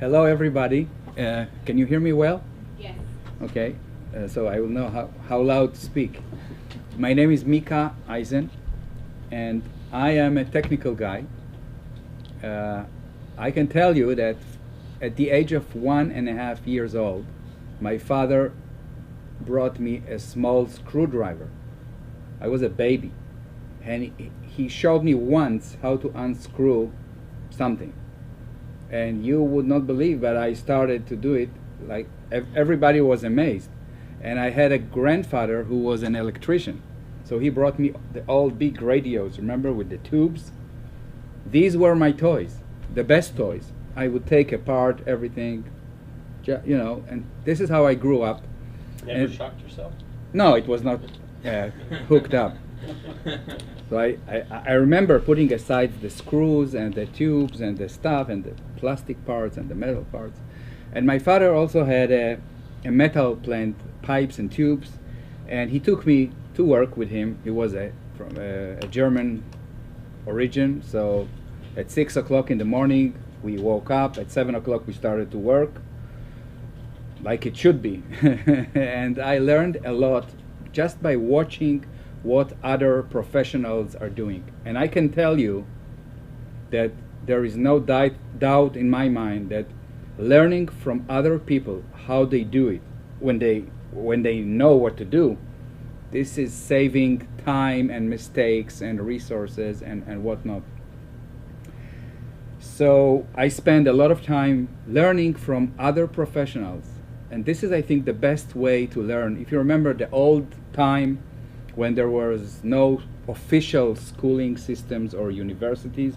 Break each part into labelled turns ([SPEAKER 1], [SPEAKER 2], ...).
[SPEAKER 1] Hello, everybody. Can you hear me well?
[SPEAKER 2] Yes.
[SPEAKER 1] Okay, so I will know how loud to speak. My name is Micha Eizen, and I am a technical guy. I can tell you that at the age of 1.5 years old, my father brought me a small screwdriver. I was a baby, and he showed me once how to unscrew something. And you would not believe that I started to do it. Like everybody was amazed. And I had a grandfather who was an electrician. So he brought me the old big radios, remember, with the tubes? These were my toys, the best toys. I would take apart everything, you know, and this is how I grew up.
[SPEAKER 3] Never shocked yourself?
[SPEAKER 1] No, it was not hooked up. So I remember putting aside the screws and the tubes and the stuff and the plastic parts and the metal parts. And my father also had a metal plant, pipes and tubes, and he took me to work with him. He was from a German origin, so at 6 o'clock in the morning we woke up, at 7 o'clock we started to work, like it should be. And I learned a lot just by watching what other professionals are doing. And I can tell you that there is no doubt in my mind that learning from other people how they do it, when they know what to do, this is saving time and mistakes and resources and whatnot. So I spend a lot of time learning from other professionals. And this is, I think, the best way to learn. If you remember the old time when there was no official schooling systems or universities,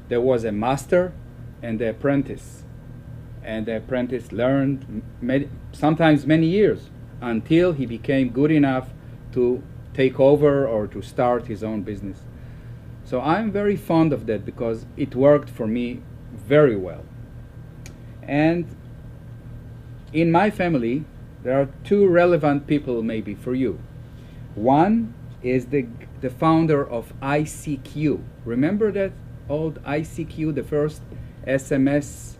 [SPEAKER 1] there was a master and the apprentice. And the apprentice learned sometimes many years until he became good enough to take over or to start his own business. So I'm very fond of that because it worked for me very well. And in my family, there are two relevant people maybe for you. One is the founder of ICQ. Remember that old ICQ, the first SMS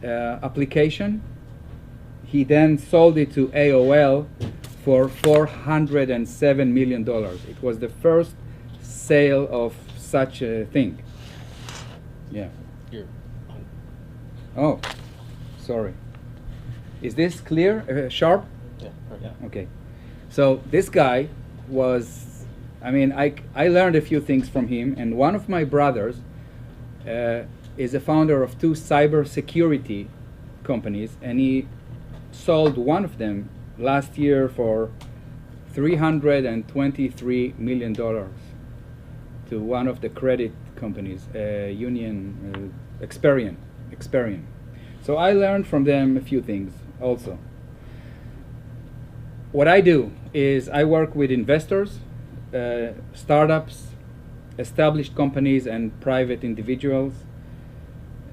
[SPEAKER 1] application? He then sold it to AOL for $407 million. It was the first sale of such a thing. Yeah.
[SPEAKER 3] You're on.
[SPEAKER 1] Oh, sorry. Is this clear, sharp?
[SPEAKER 3] Yeah.
[SPEAKER 1] Okay. So this guy was, I mean, I learned a few things from him, and one of my brothers is a founder of 2 cybersecurity companies, and he sold one of them last year for $323 million to one of the credit companies, Experian. So I learned from them a few things also. What I do is I work with investors, startups, established companies, and private individuals.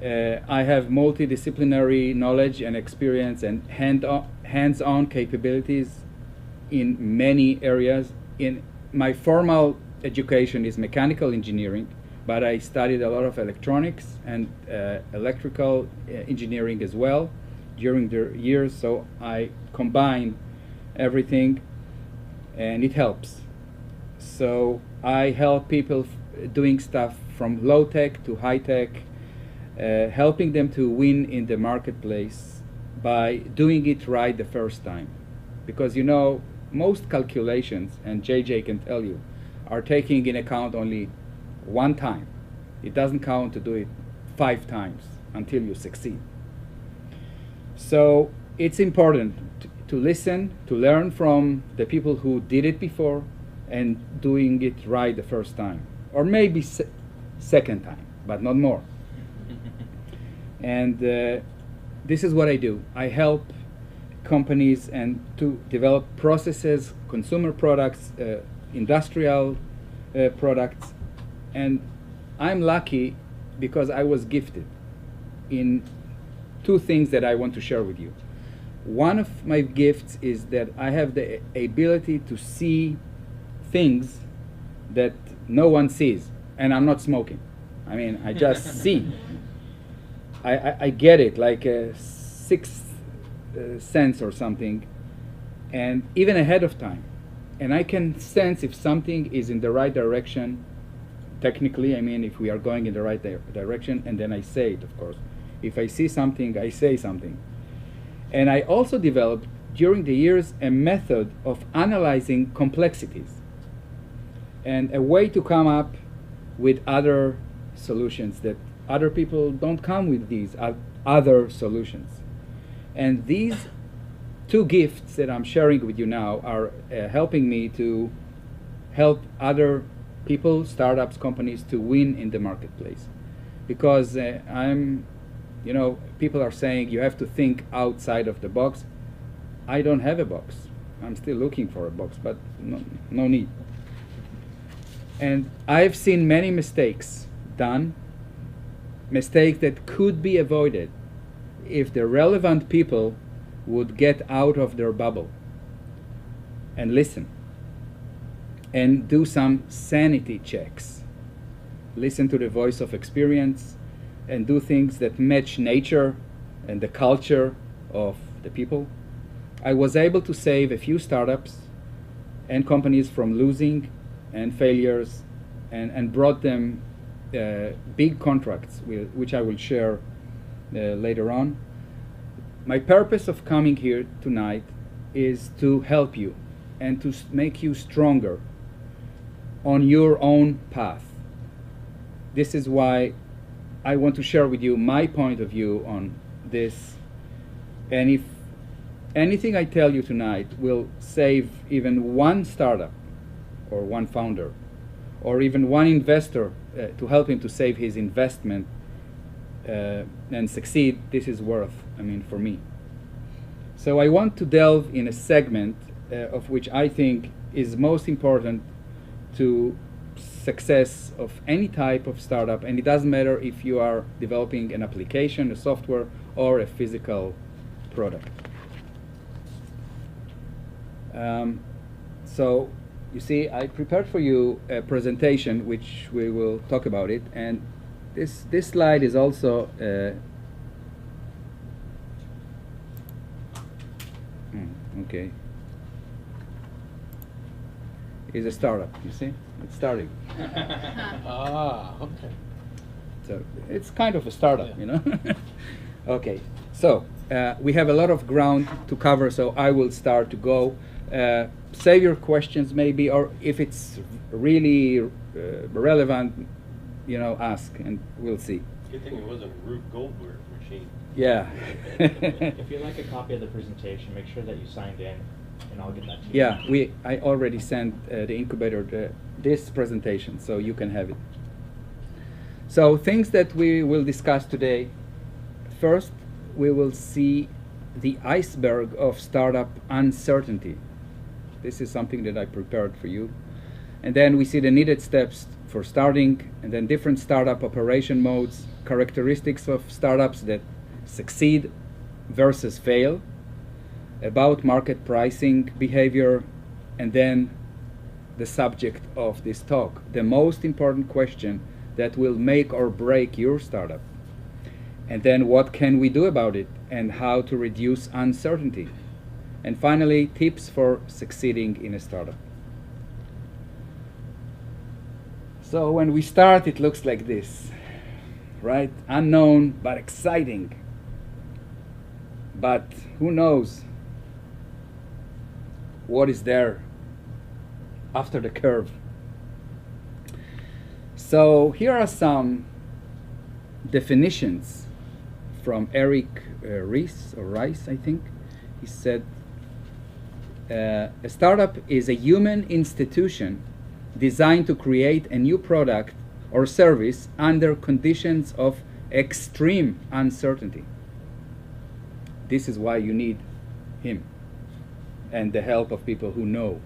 [SPEAKER 1] I have multidisciplinary knowledge and experience and hands-on capabilities in many areas. In my formal education is mechanical engineering, but I studied a lot of electronics and electrical engineering as well during the years, so I combine everything and it helps. So I help people doing stuff from low-tech to high-tech, helping them to win in the marketplace by doing it right the first time. Because you know, most calculations, and JJ can tell you, are taking in account only one time. It doesn't count to do it 5 times until you succeed. So it's important to listen, to learn from the people who did it before and doing it right the first time. Or maybe second time, but not more. And this is what I do. I help companies and to develop processes, consumer products, industrial products. And I'm lucky because I was gifted in 2 things that I want to share with you. One of my gifts is that I have the ability to see things that no one sees, and I'm not smoking. I mean, I just see. I get it, like a sixth sense or something, and even ahead of time. And I can sense if something is in the right direction, technically, I mean, if we are going in the right direction, and then I say it, of course. If I see something, I say something. And I also developed, during the years, a method of analyzing complexities and a way to come up with other solutions that other people don't come with these other solutions. And these two gifts that I'm sharing with you now are helping me to help other people, startups, companies to win in the marketplace. Because people are saying you have to think outside of the box. I don't have a box. I'm still looking for a box, but no need. And I've seen many mistakes done, mistakes that could be avoided if the relevant people would get out of their bubble and listen and do some sanity checks. Listen to the voice of experience and do things that match nature and the culture of the people. I was able to save a few startups and companies from losing and failures and brought them big contracts, which I will share later on. My purpose of coming here tonight is to help you and to make you stronger on your own path. This is why I want to share with you my point of view on this. And if anything I tell you tonight will save even one startup or one founder or even one investor to help him to save his investment and succeed, this is worth, for me. So I want to delve in a segment of which I think is most important to success of any type of startup, and it doesn't matter if you are developing an application, a software, or a physical product. So you see, I prepared for you a presentation which we will talk about it, and this slide is also okay. Is a startup, you see? It's starting.
[SPEAKER 3] Okay.
[SPEAKER 1] So it's kind of a startup, Okay, so we have a lot of ground to cover, so I will start to go. Save your questions maybe, or if it's really relevant, ask, and we'll see.
[SPEAKER 3] Good thing it wasn't a Rube Goldberg machine.
[SPEAKER 1] Yeah.
[SPEAKER 2] If you'd like a copy of the presentation, make sure that you signed in, and I'll get that to you.
[SPEAKER 1] Yeah, I already sent the incubator this presentation, so you can have it. So things that we will discuss today. First, we will see the iceberg of startup uncertainty. This is something that I prepared for you. And then we see the needed steps for starting, and then different startup operation modes, characteristics of startups that succeed versus fail, about market pricing behavior, and then the subject of this talk, the most important question that will make or break your startup. And then what can we do about it, and how to reduce uncertainty. And finally, tips for succeeding in a startup. So when we start, it looks like this, right? Unknown, but exciting. But who knows what is there after the curve. So here are some definitions from Eric Rice, I think. He said, a startup is a human institution designed to create a new product or service under conditions of extreme uncertainty. This is why you need him and the help of people who know.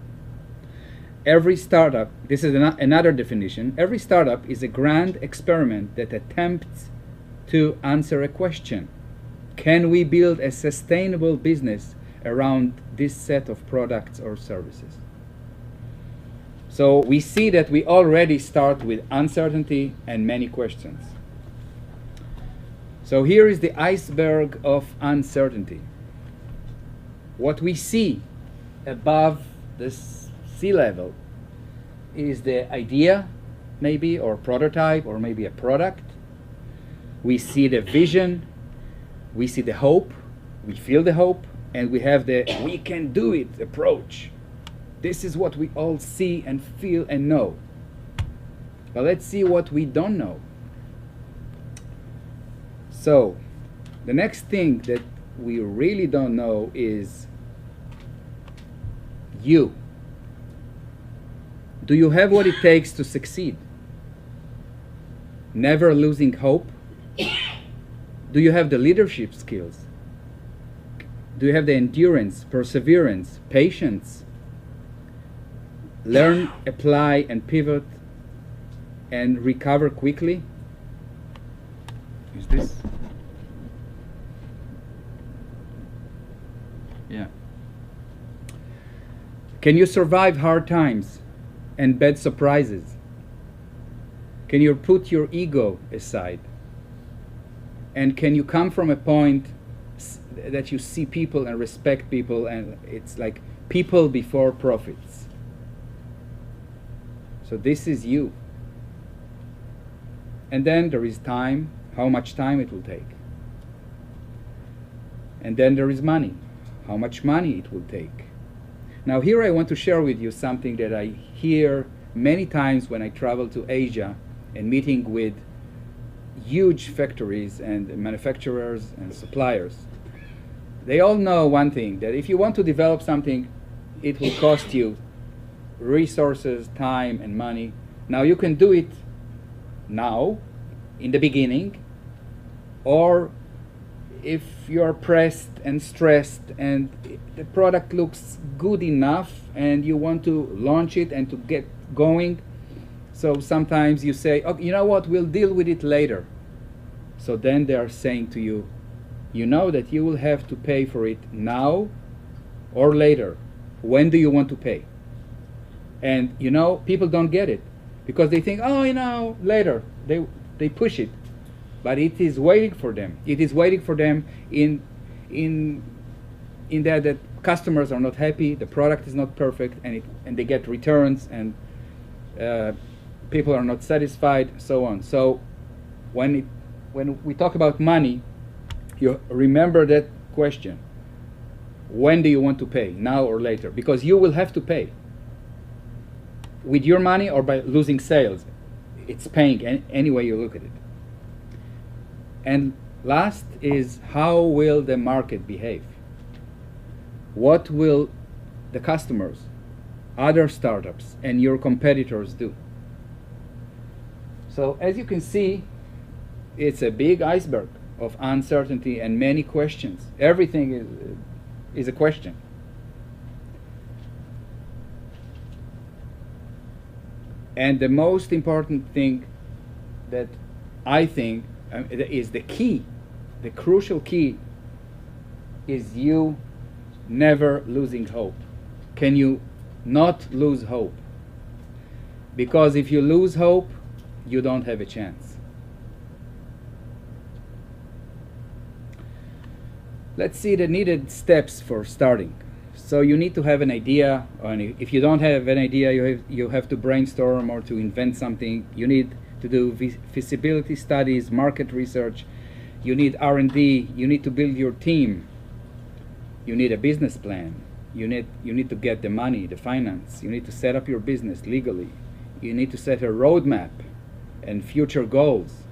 [SPEAKER 1] Every startup, this is another definition, every startup is a grand experiment that attempts to answer a question. Can we build a sustainable business around this set of products or services? So we see that we already start with uncertainty and many questions. So here is the iceberg of uncertainty. What we see above the sea level is the idea, maybe, or prototype, or maybe a product. We see the vision, we see the hope, we feel the hope, and we have the we can do it approach. This is what we all see and feel and know. But let's see what we don't know. So, the next thing that we really don't know is you. Do you have what it takes to succeed? Never losing hope? Do you have the leadership skills? Do you have the endurance, perseverance, patience? Learn, apply, and pivot, and recover quickly? Is this? Yeah. Can you survive hard times and bad surprises? Can you put your ego aside? And can you come from a point that you see people and respect people, and it's like people before profits? So this is you. And then there is time, how much time it will take. And then there is money, how much money it will take. Now here I want to share with you something that I hear many times when I travel to Asia and meeting with huge factories and manufacturers and suppliers. They all know one thing, that if you want to develop something, it will cost you resources, time, and money. Now you can do it now, in the beginning, or if you're pressed and stressed and the product looks good enough and you want to launch it and to get going, so sometimes you say, oh, you know what, we'll deal with it later. So then they are saying to you, you know that you will have to pay for it now or later. When do you want to pay? And you know, people don't get it because they think, oh, you know, later. They push it, but it is waiting for them. It is waiting for them in that customers are not happy, the product is not perfect, and they get returns, and people are not satisfied, so on. So when we talk about money, you remember that question. When do you want to pay, now or later? Because you will have to pay. With your money or by losing sales. It's paying any way you look at it. And last is, how will the market behave? What will the customers, other startups, and your competitors do? So as you can see, it's a big iceberg of uncertainty and many questions. Everything is a question. And the most important thing that I think is the key, the crucial key, is you never losing hope. Can you not lose hope? Because if you lose hope, you don't have a chance. Let's see the needed steps for starting. So you need to have an idea, and if you don't have an idea, you have to brainstorm or to invent something. You need to do feasibility studies, market research. You need R&D. You need to build your team. You need a business plan. You need to get the money, the finance. You need to set up your business legally. You need to set a roadmap and future goals.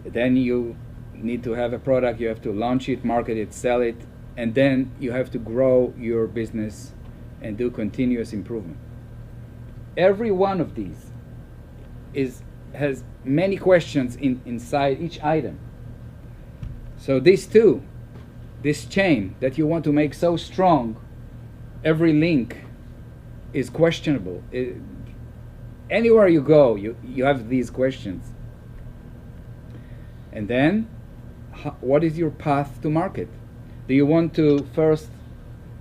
[SPEAKER 1] Then you need to have a product. You have to launch it, market it, sell it. And then you have to grow your business and do continuous improvement. Every one of these has many questions inside each item. So these two, this chain that you want to make so strong, every link is questionable. Anywhere you go, you have these questions. And then, what is your path to market? Do you want to first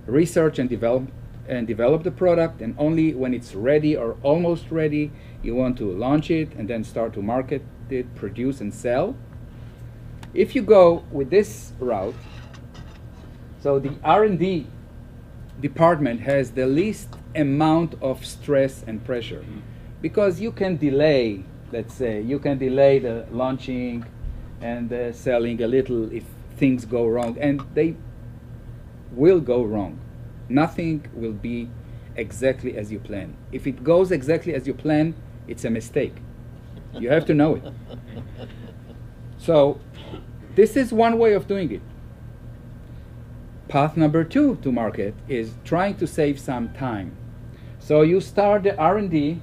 [SPEAKER 1] research and develop the product, and only when it's ready or almost ready you want to launch it and then start to market it, produce and sell? If you go with this route, so the R&D department has the least amount of stress and pressure, because you can delay, let's say, you can delay the launching and the selling a little if things go wrong, and they will go wrong. Nothing will be exactly as you plan. If it goes exactly as you plan, it's a mistake. You have to know it. So this is one way of doing it. Path number 2 to market is trying to save some time. So you start the R&D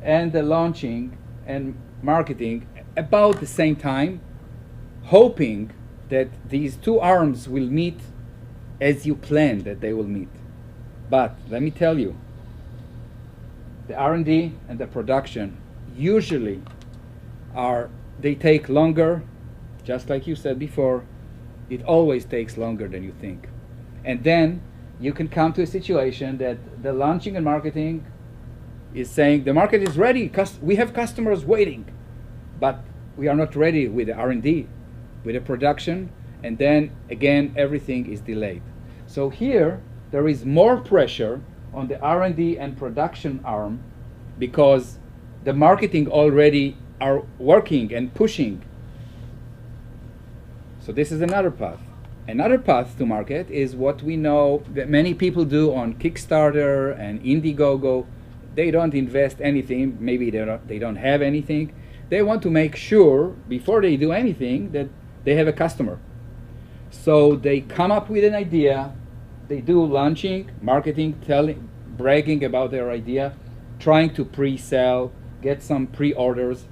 [SPEAKER 1] and the launching and marketing about the same time, hoping that these two arms will meet as you plan that they will meet. But let me tell you, the R&D and the production usually they take longer. Just like you said before, it always takes longer than you think. And then you can come to a situation that the launching and marketing is saying the market is ready, we have customers waiting, but we are not ready with the R&D, with the production, and then again everything is delayed. So here there is more pressure on the R&D and production arm because the marketing already are working and pushing. So this is another path. Another path to market is what we know that many people do on Kickstarter and Indiegogo. They don't invest anything, maybe they don't have anything. They want to make sure before they do anything that they have a customer. So they come up with an idea, they do launching, marketing, bragging about their idea, trying to pre-sell, get some pre-orders,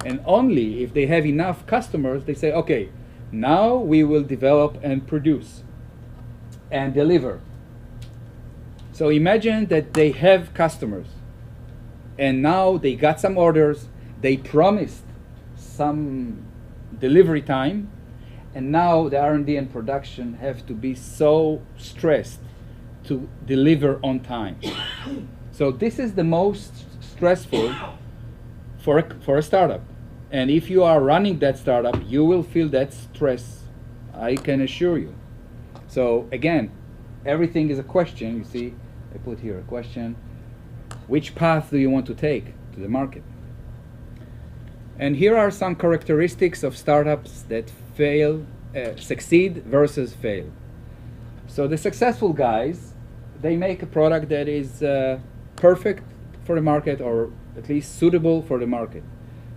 [SPEAKER 1] and only if they have enough customers, they say, okay, now we will develop and produce and deliver. So imagine that they have customers and now they got some orders, they promised some delivery time, and now the R&D and production have to be so stressed to deliver on time. So this is the most stressful for a startup. And if you are running that startup, you will feel that stress, I can assure you. So again, everything is a question. You see, I put here a question. Which path do you want to take to the market? And here are some characteristics of startups that succeed versus fail. So the successful guys, they make a product that is perfect for the market, or at least suitable for the market.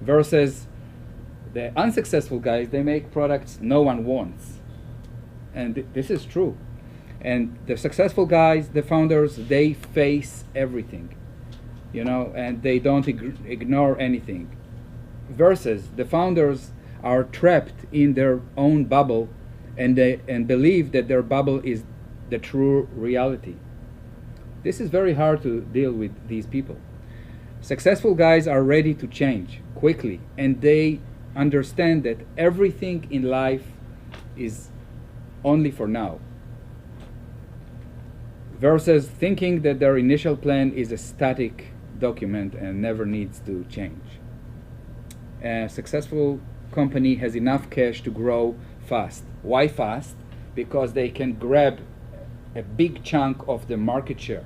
[SPEAKER 1] Versus the unsuccessful guys, they make products no one wants. And this is true. And the successful guys, the founders, they face everything, and they don't ignore anything. Versus the founders are trapped in their own bubble and believe that their bubble is the true reality. This is very hard to deal with these people. Successful guys are ready to change quickly, and they understand that everything in life is only for now. Versus thinking that their initial plan is a static document and never needs to change. A successful company has enough cash to grow fast. Why fast? Because they can grab a big chunk of the market share.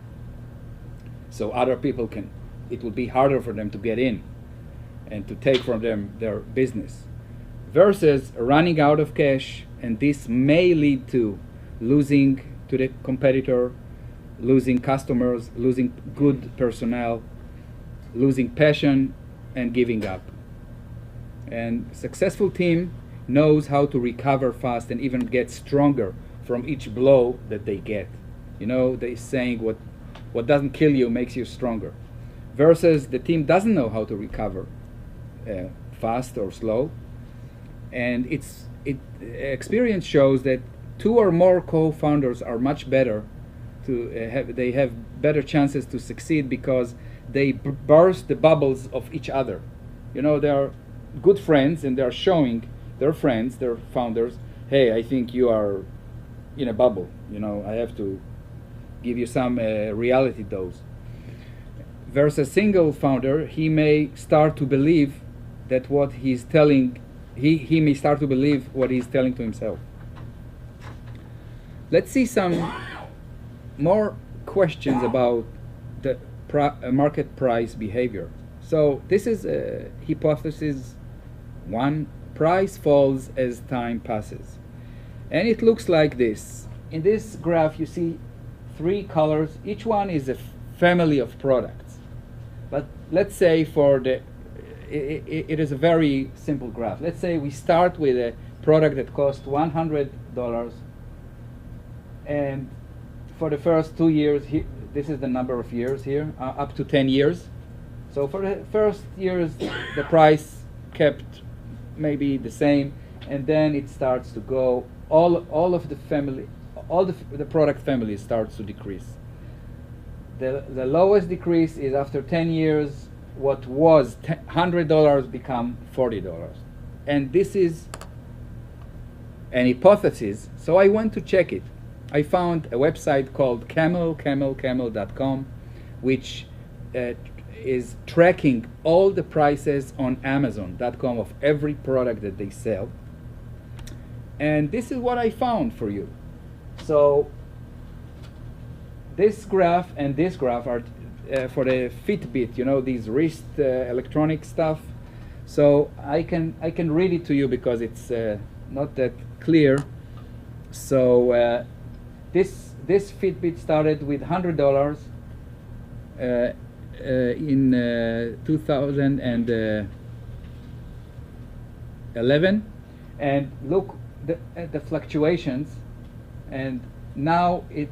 [SPEAKER 1] So other people can. It will be harder for them to get in and to take from them their business. Versus running out of cash, and this may lead to losing to the competitor, losing customers, losing good personnel, losing passion, and giving up. And successful team knows how to recover fast and even get stronger from each blow that they get. They're saying what doesn't kill you makes you stronger. Versus the team doesn't know how to recover fast or slow. And experience shows that 2 or more co-founders are much better they have better chances to succeed because they burst the bubbles of each other. They are good friends and they're showing their friends, their founders, hey, I think you are in a bubble. I have to give you some reality dose. Versus a single founder, he may start to believe that what he's telling he may start to believe what he's telling to himself. Let's see some more questions about the market price behavior. So this is hypothesis 1. Price falls as time passes. And it looks like this. In this graph you see 3 colors. Each one is a family of products. But let's say for the it is a very simple graph. Let's say we start with a product that costs $100, and for the first 2 years, this is the number of years here, up to 10 years. So for the first years, the price kept maybe the same, and then it starts to go. All of the family, all the product family starts to decrease. The lowest decrease is after 10 years. What was $100 become $40, and this is an hypothesis. So I went to check it. I found a website called camel.com, which is tracking all the prices on Amazon.com of every product that they sell. And this is what I found for you. So this graph and this graph are for the Fitbit, you know, these wrist electronic stuff. So I can read it to you because it's not that clear. So this Fitbit started with $100 in 2011, and look at the fluctuations, and now it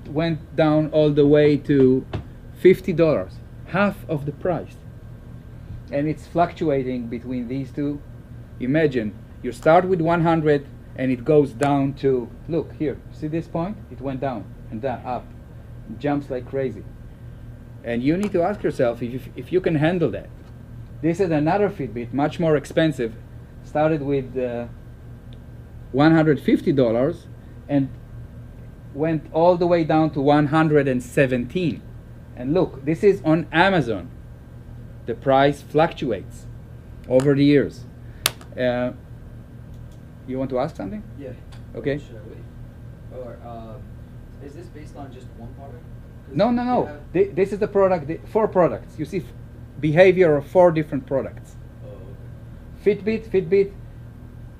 [SPEAKER 1] went down all the way to $50, half of the price, and it's fluctuating between these two. Imagine you start with 100 and it goes down to, look here, see this point? It went down and then up, it jumps like crazy. And you need to ask yourself if you can handle that. This is another Fitbit, much more expensive, started with $150 and went all the way down to 117. And look, this is on Amazon. The price fluctuates over the years. You want to ask something?
[SPEAKER 4] Yeah.
[SPEAKER 1] Okay.
[SPEAKER 4] Should I wait? Or is this based on just one product?
[SPEAKER 1] No. This is the product, 4 products. You see behavior of 4 different products.
[SPEAKER 4] Oh, okay.
[SPEAKER 1] Fitbit,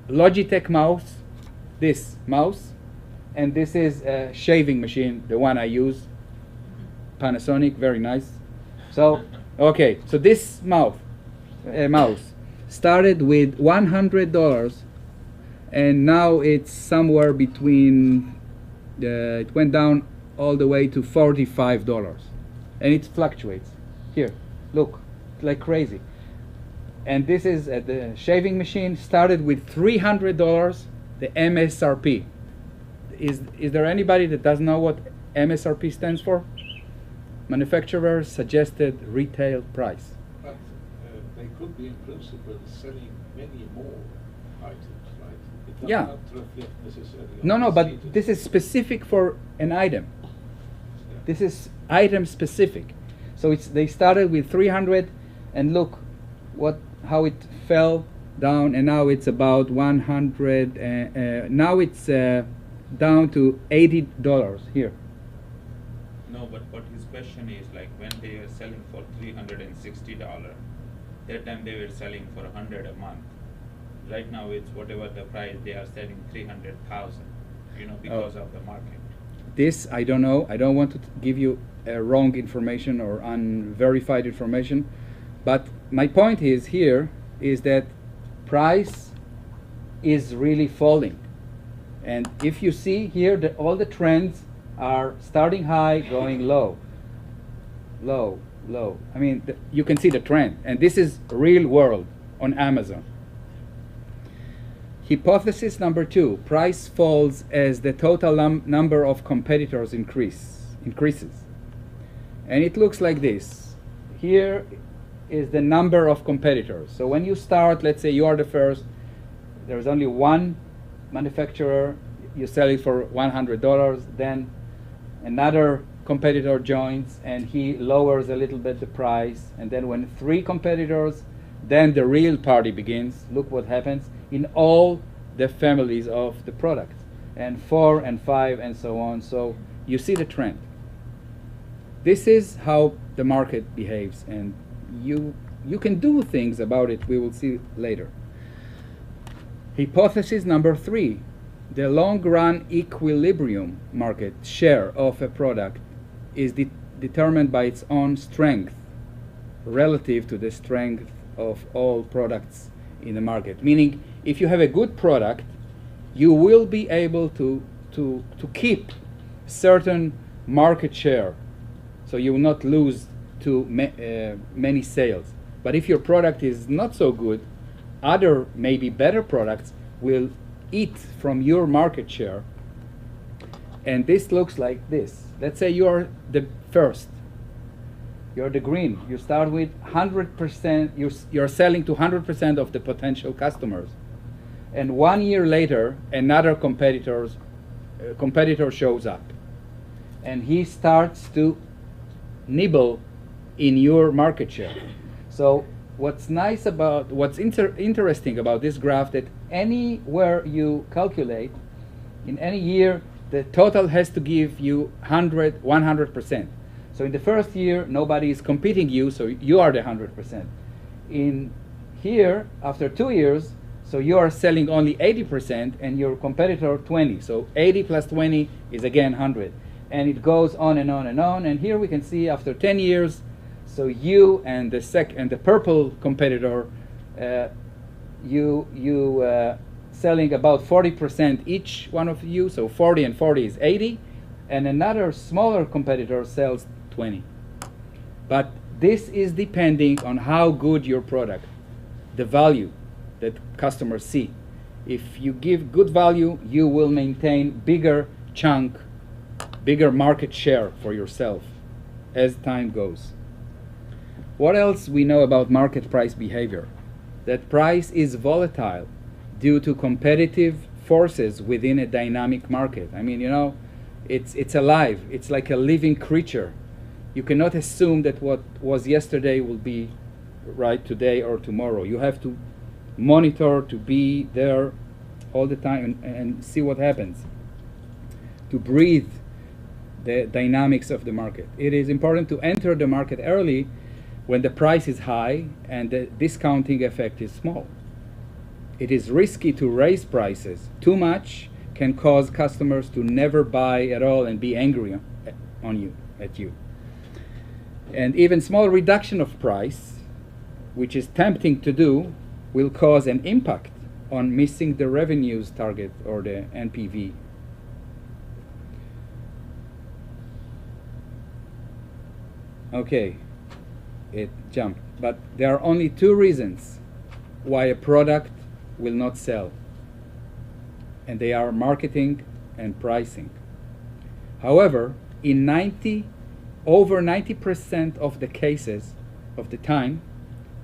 [SPEAKER 1] Logitech mouse, this mouse, and this is a shaving machine, the one I use, Panasonic, very nice. So, okay, so this mouse started with $100, and now it's somewhere between, it went down all the way to $45, and it fluctuates. Here, look, like crazy. And this is the shaving machine, started with $300, the MSRP. Is there anybody that doesn't know what MSRP stands for? Manufacturer Suggested Retail Price.
[SPEAKER 5] But they could be in principle selling many more items, right? It does
[SPEAKER 1] Yeah.
[SPEAKER 5] not reflect necessarily on
[SPEAKER 1] No,
[SPEAKER 5] the
[SPEAKER 1] but
[SPEAKER 5] status.
[SPEAKER 1] this is specific for an item.
[SPEAKER 5] Yeah.
[SPEAKER 1] This is item specific. So they started with 300, and look how it fell down, and now it's about 100. Now it's down to $80 here.
[SPEAKER 6] No, but what his question is, like, when they were selling for $360, that time they were selling for $100 a month. Right now it's whatever the price, they are selling 300,000, because of the market.
[SPEAKER 1] This I don't know. I don't want to give you wrong information or unverified information, but my point is here is that price is really falling, and if you see here that all the trends are starting high, going low, low, low. I mean, you can see the trend, and this is real world on Amazon. Hypothesis number 2, price falls as the total number of competitors increases. And it looks like this. Here is the number of competitors. So when you start, let's say you are the first, there's only one manufacturer, you sell it for $100, then another competitor joins and he lowers a little bit the price, and then when 3 competitors then the real party begins. Look what happens in all the families of the product, and 4 and 5 and so on. So you see the trend. This is how the market behaves, and you can do things about it. We will see later. Hypothesis number 3. The long-run equilibrium market share of a product is determined by its own strength relative to the strength of all products in the market. Meaning, if you have a good product, you will be able to keep certain market share, so you will not lose to many sales. But if your product is not so good, other maybe better products will eat from your market share. And this looks like this. Let's say you're the first. You're the green. You start with 100%. You're selling to 100% of the potential customers. And 1 year later, another competitor shows up. And he starts to nibble in your market share. So what's interesting about this graph, that anywhere you calculate, in any year, the total has to give you 100%. So in the first year, nobody is competing you, so you are the 100%. In here, after 2 years, so you are selling only 80% and your competitor 20. So 80 plus 20 is again 100. And it goes on and on and on. And here we can see after 10 years, so you and the purple competitor, selling about 40% each one of you. So 40 and 40 is 80. And another smaller competitor sells 20. But this is depending on how good your product, the value that customers see. If you give good value, you will maintain bigger chunk, bigger market share for yourself as time goes. What else we know about market price behavior? That price is volatile due to competitive forces within a dynamic market. I mean, you know, it's alive. It's like a living creature. You cannot assume that what was yesterday will be right today or tomorrow. You have to monitor, to be there all the time and see what happens, to breathe the dynamics of the market. It is important to enter the market early when the price is high and the discounting effect is small. It is risky to raise prices. Too much can cause customers to never buy at all and be angry at you. And even small reduction of price, which is tempting to do, will cause an impact on missing the revenues target or the NPV. Okay, it jumped. But there are only 2 reasons why a product will not sell. And they are marketing and pricing. However, in over 90% of the cases of the time,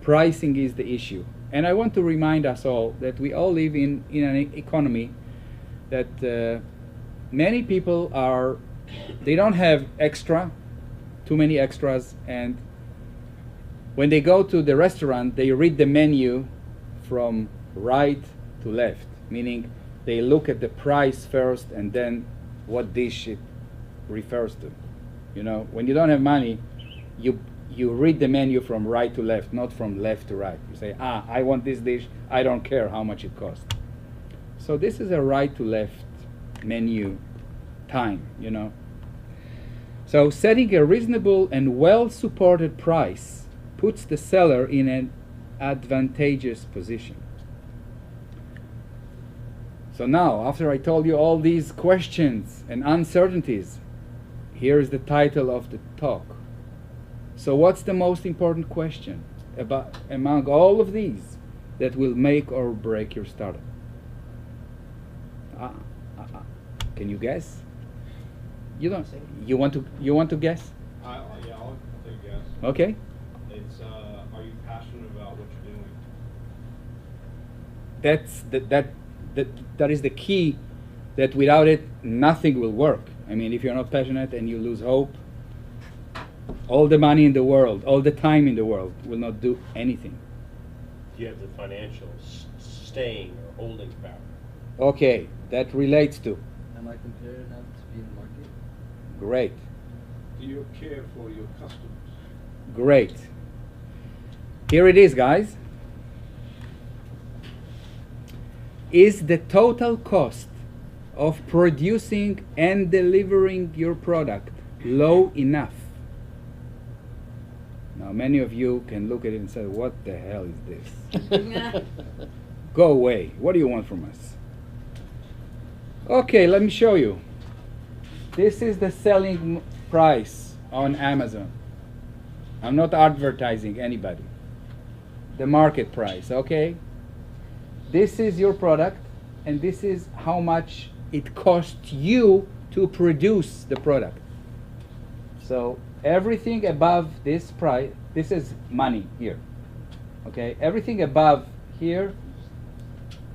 [SPEAKER 1] pricing is the issue. And I want to remind us all that we all live in an economy that many people they don't have too many extras, and when they go to the restaurant, they read the menu from right to left, meaning they look at the price first and then what dish it refers to. You know, when you don't have money, you read the menu from right to left, not from left to right. You say, I want this dish, I don't care how much it costs. So this is a right to left menu time, you know. So setting a reasonable and well-supported price puts the seller in an advantageous position. So now, after I told you all these questions and uncertainties, here's the title of the talk. So what's the most important question among all of these that will make or break your startup? Can you guess? You don't. You want to guess?
[SPEAKER 3] Yeah, I'll take a guess.
[SPEAKER 1] Okay.
[SPEAKER 3] It's are you passionate about what you're doing?
[SPEAKER 1] That is the key. That without it, nothing will work. I mean, if you're not passionate and you lose hope, all the money in the world, all the time in the world will not do anything.
[SPEAKER 7] Do you have the financial staying or holding power?
[SPEAKER 1] Okay, that relates to.
[SPEAKER 4] Am I competitive enough to be in the market?
[SPEAKER 1] Great.
[SPEAKER 5] Do you care for your customers?
[SPEAKER 1] Great. Here it is, guys. Is the total cost of producing and delivering your product low enough? Now, many of you can look at it and say, what the hell is this? Go away. What do you want from us? Okay, let me show you. This is the selling price on Amazon. I'm not advertising anybody. The market price, okay? This is your product, and this is how much it costs you to produce the product. So everything above this price, this is money here, okay? Everything above here,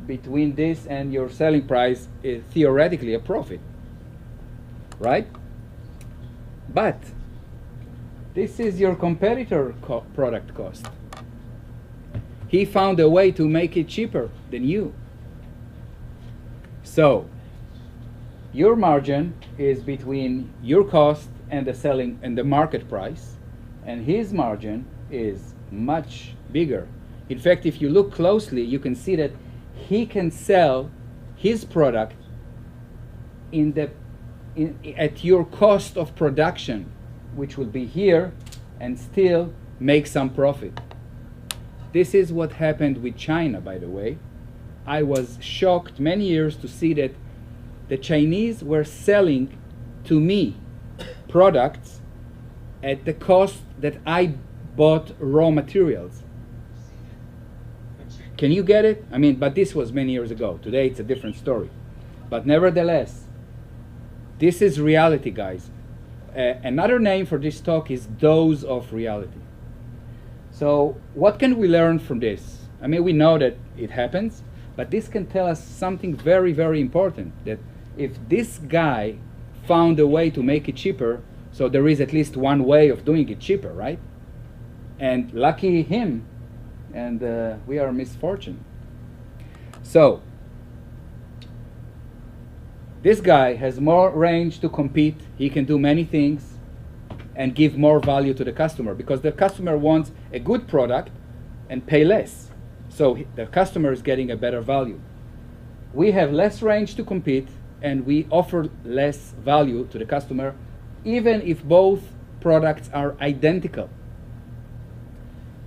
[SPEAKER 1] between this and your selling price, is theoretically a profit, right? But this is your competitor product cost. He found a way to make it cheaper than you. So your margin is between your cost and the selling and the market price, and his margin is much bigger. In fact, if you look closely, you can see that he can sell his product at your cost of production, which will be here, and still make some profit. This is what happened with China, by the way. I was shocked many years to see that the Chinese were selling to me products at the cost that I bought raw materials. Can you get it? I mean, but this was many years ago. Today it's a different story. But nevertheless, this is reality, guys. Another name for this talk is dose of reality. So what can we learn from this? I mean, we know that it happens, but this can tell us something very, very important, that if this guy found a way to make it cheaper, so there is at least one way of doing it cheaper, right? And lucky him, and we are misfortune. So this guy has more range to compete. He can do many things and give more value to the customer, because the customer wants a good product and pay less. So the customer is getting a better value. We have less range to compete, and we offer less value to the customer, even if both products are identical.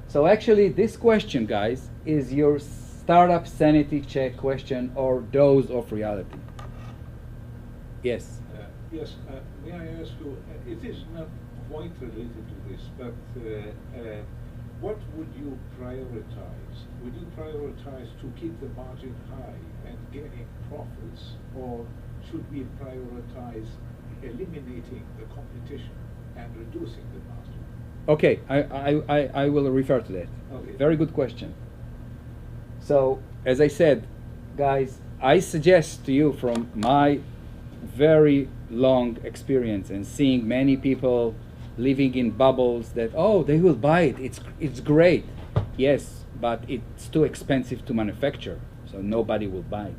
[SPEAKER 1] So actually, this question, guys, is your startup sanity check question, or dose of reality. Yes?
[SPEAKER 5] Yes, may I ask you, it is not quite related to this, but what would you prioritize? Would you prioritize to keep the margin high and gaining profits, or should we prioritize eliminating the competition and reducing the margin?
[SPEAKER 1] Okay, I will refer to that.
[SPEAKER 5] Okay.
[SPEAKER 1] Very good question. So, as I said, guys, I suggest to you from my very long experience and seeing many people living in bubbles that, oh, they will buy it, it's great. Yes, but it's too expensive to manufacture, so nobody will buy it.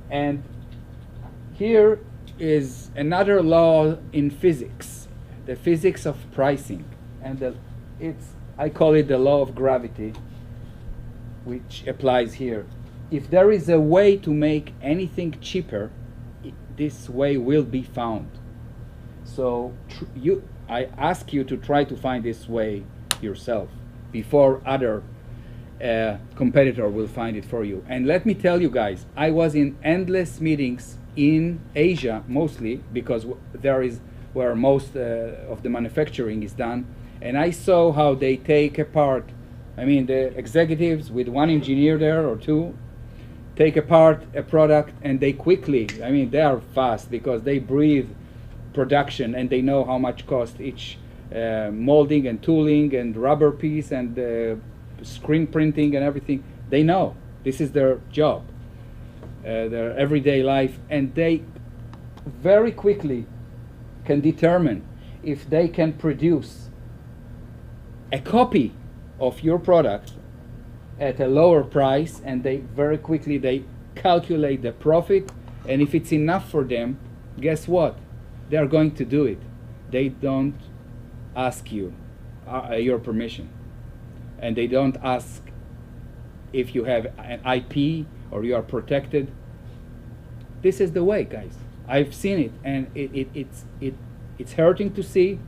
[SPEAKER 1] And here is another law in physics, the physics of pricing, and I call it the law of gravity, which applies here. If there is a way to make anything cheaper, this way will be found. So I ask you to try to find this way yourself before other competitor will find it for you. And let me tell you guys, I was in endless meetings in Asia, mostly because there is where most of the manufacturing is done, and I saw how they take apart, I mean, the executives with one engineer there or two take apart a product, and they quickly, I mean, they are fast because they breathe production and they know how much cost each molding and tooling and rubber piece and screen printing and everything. They know this is their job, their everyday life, and they very quickly can determine if they can produce a copy of your product at a lower price, and they very quickly they calculate the profit, and if it's enough for them, guess what? They are going to do it. They don't ask you your permission, and they don't ask if you have an IP or you are protected. This is the way, guys. I've seen it, and it's hurting to see,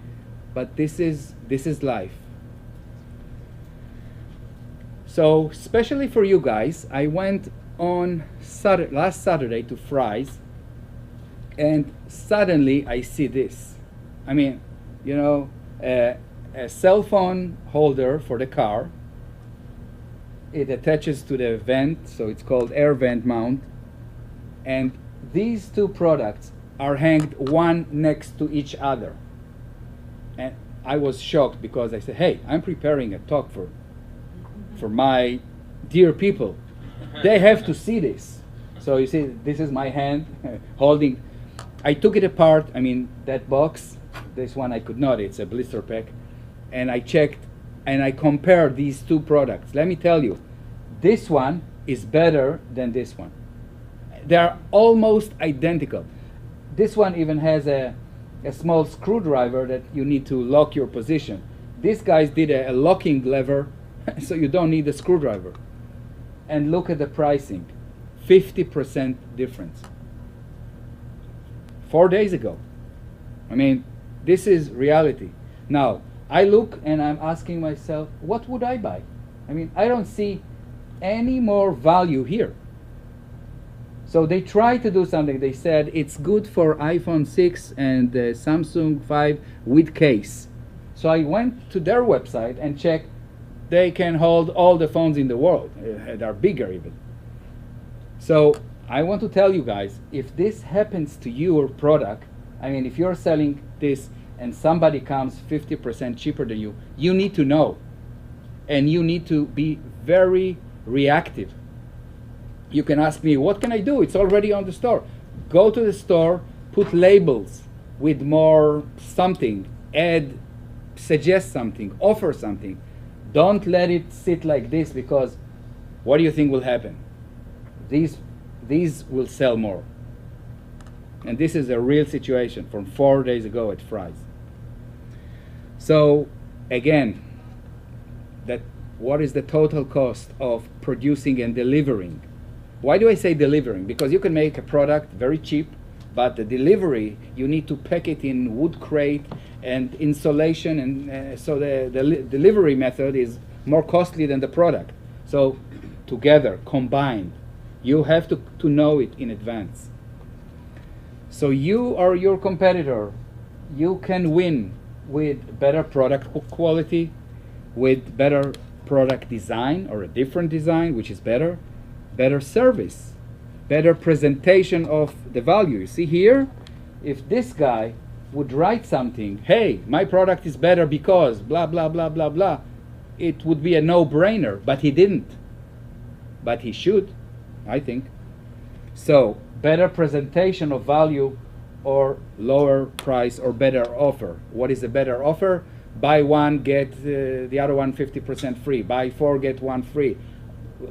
[SPEAKER 1] but this is life. So, especially for you guys, I went on last Saturday to Fry's, and suddenly I see this. I mean, you know, a cell phone holder for the car. It attaches to the vent, so it's called air vent mount. And these two products are hanged one next to each other. And I was shocked because I said, hey, I'm preparing a talk for my dear people. They have to see this. So you see, this is my hand holding. I took it apart. I mean, that box, this one I could not. It's a blister pack. And I checked and I compared these two products. Let me tell you, this one is better than this one. They are almost identical. This one even has a small screwdriver that you need to lock your position. These guys did a locking lever, so you don't need a screwdriver. And look at the pricing, 50% difference. 4 days ago. I mean, this is reality. Now, I look and I'm asking myself, what would I buy? I mean, I don't see any more value here. So they tried to do something. They said it's good for iPhone 6 and Samsung 5 with case. So I went to their website and checked. They can hold all the phones in the world. They're bigger even. So I want to tell you guys, if this happens to your product, I mean, if you're selling this and somebody comes 50% cheaper than you, you need to know. And you need to be very reactive. You can ask me, what can I do? It's already on the store. Go to the store, put labels with more something, add, suggest something, offer something. Don't let it sit like this, because what do you think will happen? These will sell more. And this is a real situation from 4 days ago at Fry's. So again, what is the total cost of producing and delivering? Why do I say delivering? Because you can make a product very cheap, but the delivery, you need to pack it in wood crate and insulation, and so the delivery method is more costly than the product. So together, combined, you have to know it in advance. So you or your competitor, you can win with better product quality, with better product design or a different design, which is better service, better presentation of the value. You see here, if this guy would write something, hey, my product is better because blah, blah, blah, blah, blah, it would be a no-brainer, but he didn't. But he should, I think. So, better presentation of value or lower price or better offer. What is a better offer? Buy one, get the other one 50% free. Buy 4, get 1 free.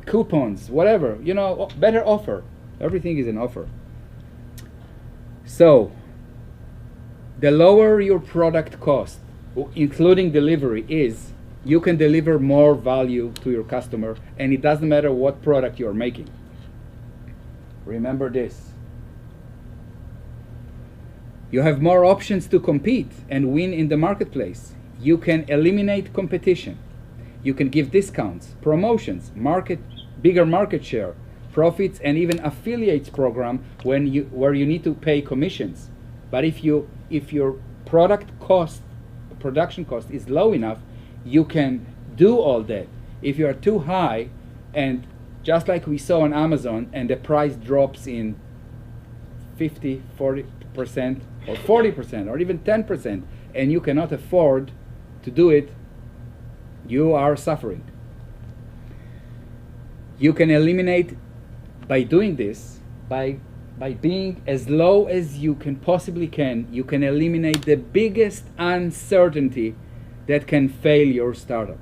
[SPEAKER 1] Coupons, whatever, you know, better offer. Everything is an offer. So, the lower your product cost, including delivery, is, you can deliver more value to your customer, and it doesn't matter what product you're making. Remember this. You have more options to compete and win in the marketplace. You can eliminate competition. You can give discounts, promotions, bigger market share, profits, and even affiliates program where you need to pay commissions. But if your production cost is low enough, you can do all that. If you are too high, and just like we saw on Amazon, and the price drops in 50, 40%, or 40%, or even 10%, and you cannot afford to do it, you are suffering. You can eliminate, by doing this, by being as low as you can possibly you can eliminate the biggest uncertainty that can fail your startup.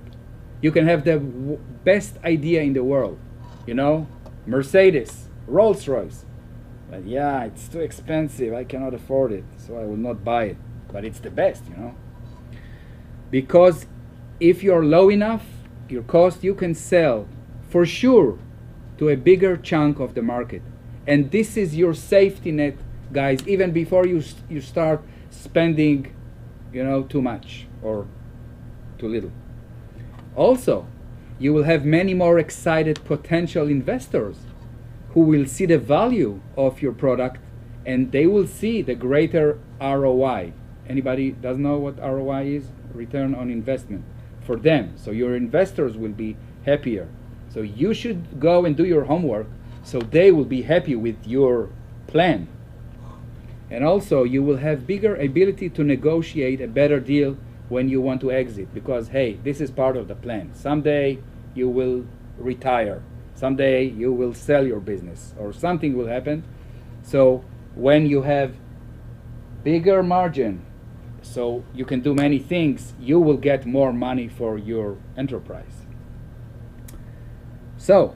[SPEAKER 1] You can have the best idea in the world, you know, Mercedes, Rolls-Royce. But yeah, it's too expensive. I cannot afford it, so I will not buy it. But it's the best, you know. Because if you're low enough, your cost, you can sell for sure to a bigger chunk of the market. And this is your safety net, guys, even before you start spending, you know, too much or too little. Also, you will have many more excited potential investors who will see the value of your product, and they will see the greater ROI. Anybody doesn't know what ROI is? Return on investment for them. So your investors will be happier. So you should go and do your homework so they will be happy with your plan. And also you will have bigger ability to negotiate a better deal when you want to exit, because hey, this is part of the plan. Someday you will retire. Someday you will sell your business or something will happen. So when you have bigger margin, so you can do many things, you will get more money for your enterprise. So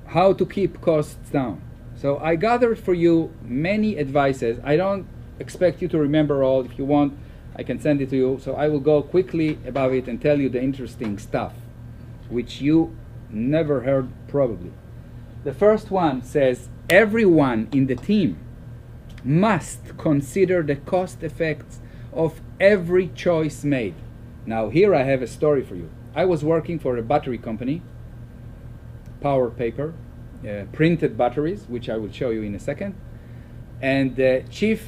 [SPEAKER 1] how to keep costs down? So I gathered for you many advices. I don't expect you to remember all. If you want, I can send it to you. So I will go quickly about it and tell you the interesting stuff, which you never heard probably. The first one says everyone in the team must consider the cost effects of every choice made. Now here I have a story for you. I was working for a battery company, Power Paper, printed batteries, which I will show you in a second. And the chief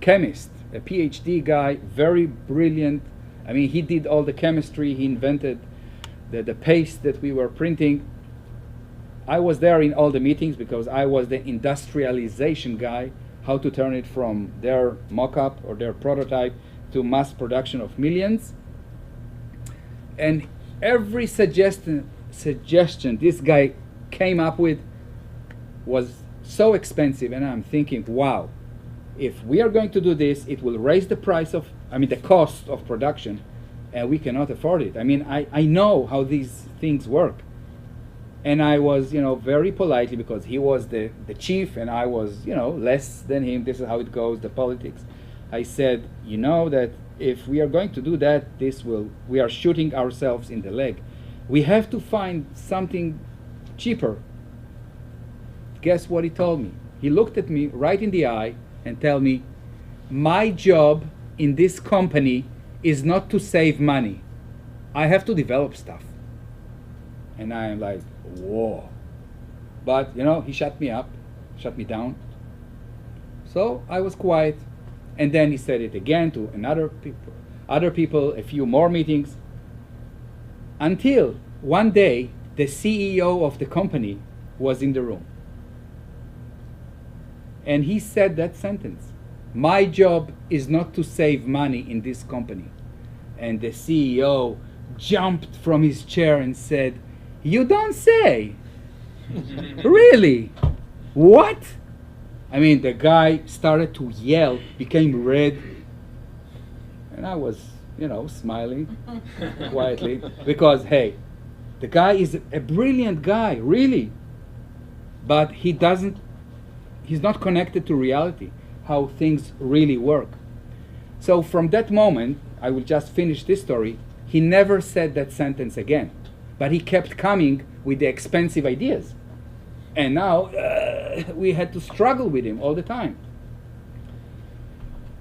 [SPEAKER 1] chemist, a PhD guy, very brilliant. I mean, he did all the chemistry. He invented the paste that we were printing. I was there in all the meetings because I was the industrialization guy, how to turn it from their mock-up or their prototype to mass production of millions. And every suggestion this guy came up with was so expensive, and I'm thinking, wow, if we are going to do this, it will raise the price of, the cost of production, and we cannot afford it. I know how these things work. And I was, very politely, because he was the chief and I was, less than him. This is how it goes, the politics. I said, that if we are going to do that, we are shooting ourselves in the leg. We have to find something cheaper. Guess what he told me? He looked at me right in the eye and told me, my job in this company is not to save money. I have to develop stuff. And I am like, whoa. But, he shut me down. So I was quiet. And then he said it again to other people, a few more meetings. Until one day, the CEO of the company was in the room. And he said that sentence, my job is not to save money in this company. And the CEO jumped from his chair and said, you don't say? Really? What? The guy started to yell, became red. And I was, smiling quietly. Because, hey, the guy is a brilliant guy, really. But he's not connected to reality, how things really work. So from that moment, I will just finish this story, he never said that sentence again. But he kept coming with the expensive ideas. And now we had to struggle with him all the time.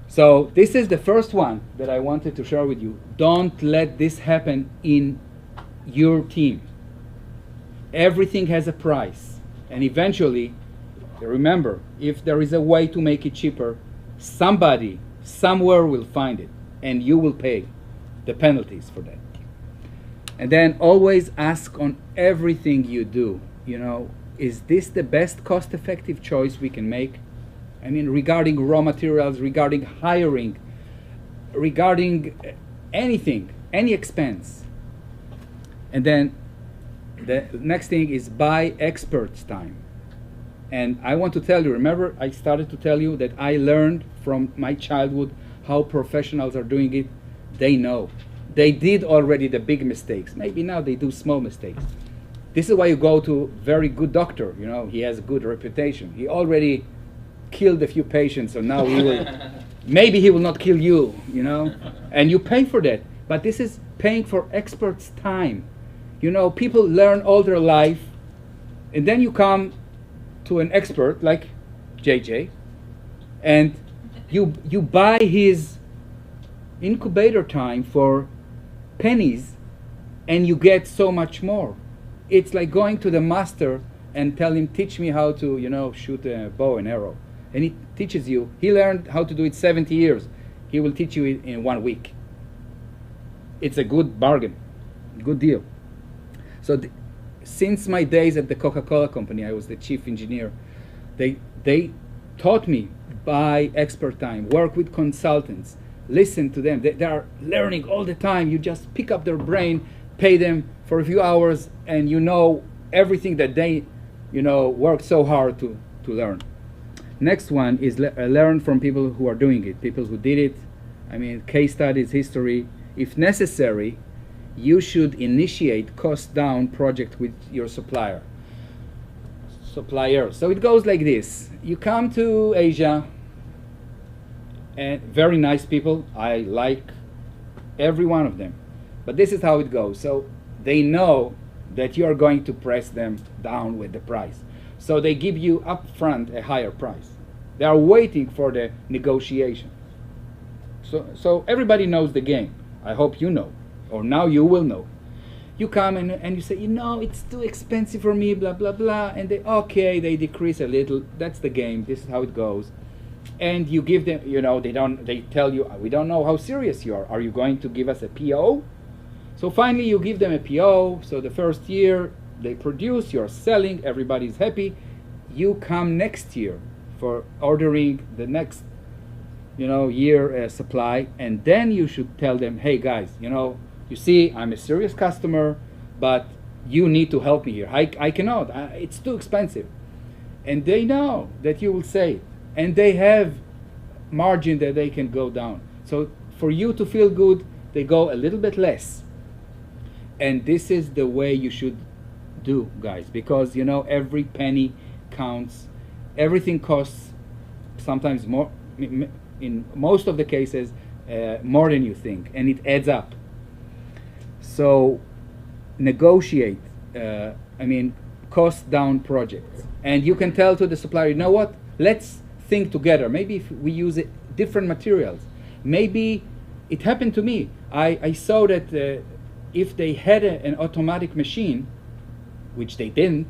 [SPEAKER 1] So this is the first one that I wanted to share with you. Don't let this happen in your team. Everything has a price. And eventually, remember, if there is a way to make it cheaper, somebody, somewhere will find it. And you will pay the penalties for that. And then always ask on everything you do, is this the best cost-effective choice we can make? Regarding raw materials, regarding hiring, regarding anything, any expense. And then the next thing is buy experts' time. And I want to tell you, remember I started to tell you that I learned from my childhood how professionals are doing it. They know. they did already the big mistakes. Maybe now they do small mistakes. This is why you go to very good doctor. You know, he has a good reputation. He already killed a few patients, so now he will. Maybe he will not kill you. You know, and you pay for that. But this is paying for experts' time. You know, people learn all their life, and then you come to an expert like JJ, and you buy his incubator time for pennies, and you get so much more. It's like going to the master and tell him, teach me how to, you know, shoot a bow and arrow. And he teaches you. He learned how to do it 70 years. He will teach you it in 1 week. It's a good bargain, good deal. So since my days at the Coca-Cola company, I was the chief engineer, they taught me, buy expert time, work with consultants, listen to them. They are learning all the time. You just pick up their brain, pay them for a few hours, and you know everything that they, you know, worked so hard to learn. Next one is learn from people who are doing it, people who did it. I mean, case studies, history. If necessary, you should initiate cost down project with your supplier. So it goes like this. You come to Asia, and very nice people. I like every one of them. But this is how it goes. So they know that you are going to press them down with the price. So they give you upfront a higher price. They are waiting for the negotiation. So everybody knows the game. I hope you know, or now you will know. You come and you say, you know, it's too expensive for me, blah, blah, blah. And they decrease a little. That's the game. This is how it goes. And you give them, you know, they tell you, we don't know how serious you are. Are you going to give us a PO? So finally you give them a PO. So the first year they produce, you're selling, everybody's happy. You come next year for ordering the next, you know, year supply, and then you should tell them, hey guys, you know, you see, I'm a serious customer, but you need to help me here. I cannot, it's too expensive. And they know that you will say it, and they have margin that they can go down. So for you to feel good, they go a little bit less. And this is the way you should do, guys, because, you know, every penny counts. Everything costs sometimes more, in most of the cases, more than you think, and it adds up. So negotiate, cost down projects. And you can tell to the supplier, you know what, let's think together. Maybe if we use different materials. Maybe it happened to me. I saw that if they had an automatic machine, which they didn't,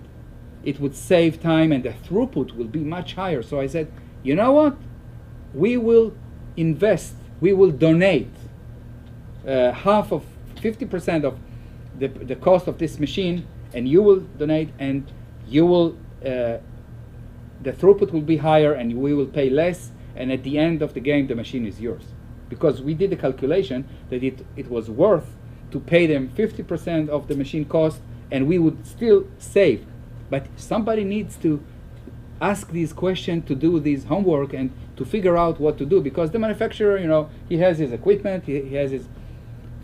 [SPEAKER 1] it would save time and the throughput will be much higher. So I said, you know what? We will invest, we will donate half of 50% of the cost of this machine, and you will donate, and you will the throughput will be higher, and we will pay less, and at the end of the game the machine is yours. Because we did the calculation that it was worth to pay them 50% of the machine cost, and we would still save. But somebody needs to ask these questions, to do this homework, and to figure out what to do, because the manufacturer, you know, he has his equipment, he has his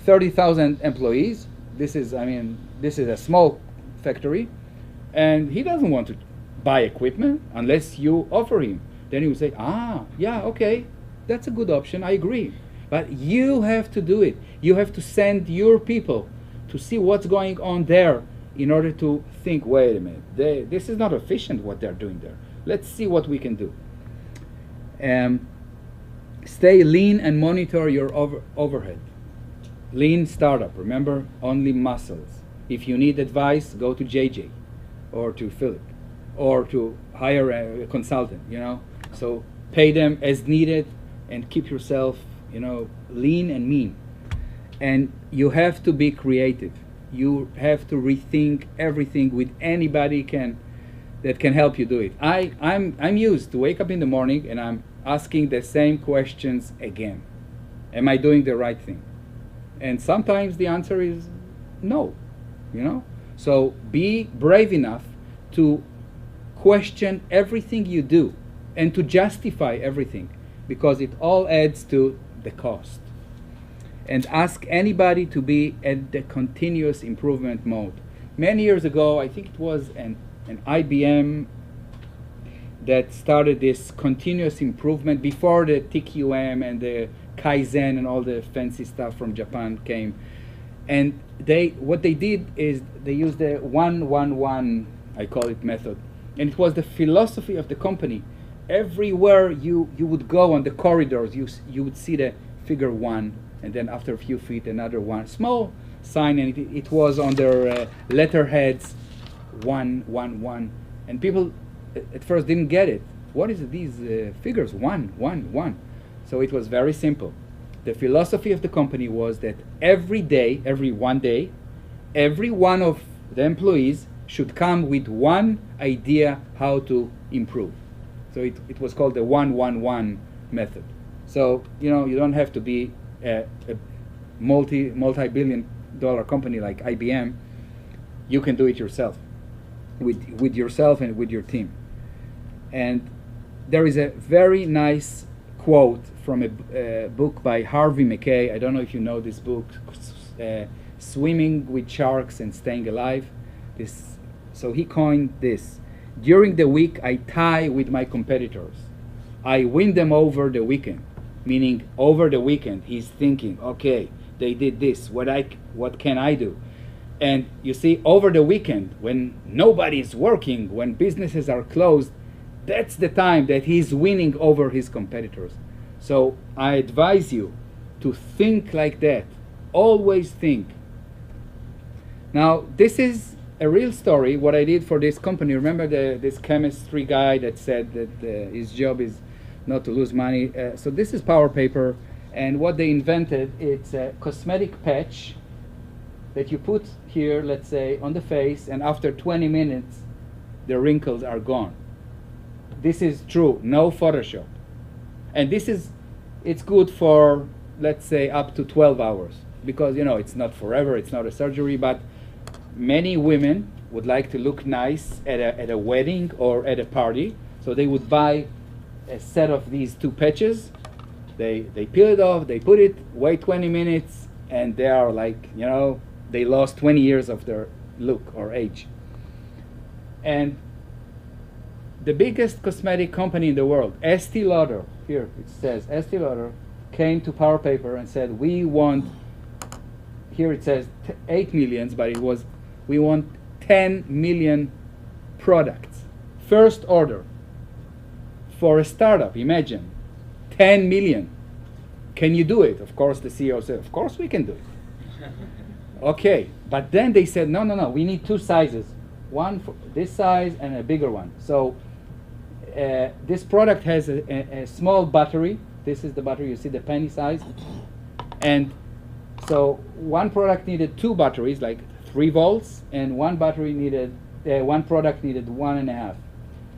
[SPEAKER 1] 30,000 employees. This is a small factory, and he doesn't want to buy equipment unless you offer him. Then he will say, yeah, okay, that's a good option, I agree. But you have to do it. You have to send your people to see what's going on there in order to think, wait a minute, this is not efficient what they're doing there. Let's see what we can do. Stay lean and monitor your overhead. Lean startup, remember, only muscles. If you need advice, go to JJ or to Philip or to hire a consultant, you know. So pay them as needed and keep yourself, you know, lean and mean. And you have to be creative. You have to rethink everything with anybody that can help you do it. I'm used to wake up in the morning and I'm asking the same questions again. Am I doing the right thing? And sometimes the answer is no, you know. So be brave enough to question everything you do and to justify everything, because it all adds to the cost. and ask anybody to be at the continuous improvement mode. Many years ago, I think it was an IBM that started this continuous improvement before the TQM and the Kaizen and all the fancy stuff from Japan came. And what they did is they used the 1-1-1, I call it, method. And it was the philosophy of the company. Everywhere you would go on the corridors, you would see the figure 1, and then after a few feet another 1, small sign, and it was on their letterheads 1-1-1. And people at first didn't get it. What is these figures? 1-1-1. So it was very simple. The philosophy of the company was that every day, every one of the employees should come with one idea how to improve. So it was called the 1-1-1 method. So you don't have to be a multi-billion-dollar company like IBM. You can do it yourself, with yourself and with your team. And there is a very nice quote from a book by Harvey Mackay. I don't know if you know this book, Swimming with Sharks and Staying Alive. So he coined this: during the week I tie with my competitors. I win them over the weekend. Meaning over the weekend he's thinking, okay, they did this, what can I do? And you see, over the weekend, when nobody's working, when businesses are closed, that's the time that he's winning over his competitors. So I advise you to think like that. Always think. Now, this is a real story, what I did for this company. Remember this chemistry guy that said that his job is not to lose money. So this is Power Paper, and what they invented, it's a cosmetic patch that you put here, let's say, on the face, and after 20 minutes, the wrinkles are gone. This is true, no Photoshop. And it's good for, let's say, up to 12 hours, because it's not forever, it's not a surgery, but many women would like to look nice at a wedding or at a party, so they would buy a set of these two patches. They peel it off, they put it, wait 20 minutes, and they are like, they lost 20 years of their look or age. And the biggest cosmetic company in the world, Estee Lauder, here it says, Estee Lauder came to Power Paper and said, we want, here it says 8 million, but we want 10 million products. First order. For a startup, imagine, 10 million. Can you do it? Of course, the CEO said, of course we can do it. Okay, but then they said, no, we need two sizes. One for this size and a bigger one. So this product has a small battery. This is the battery, you see the penny size. And so one product needed two batteries, like 3 volts, and one product needed 1.5.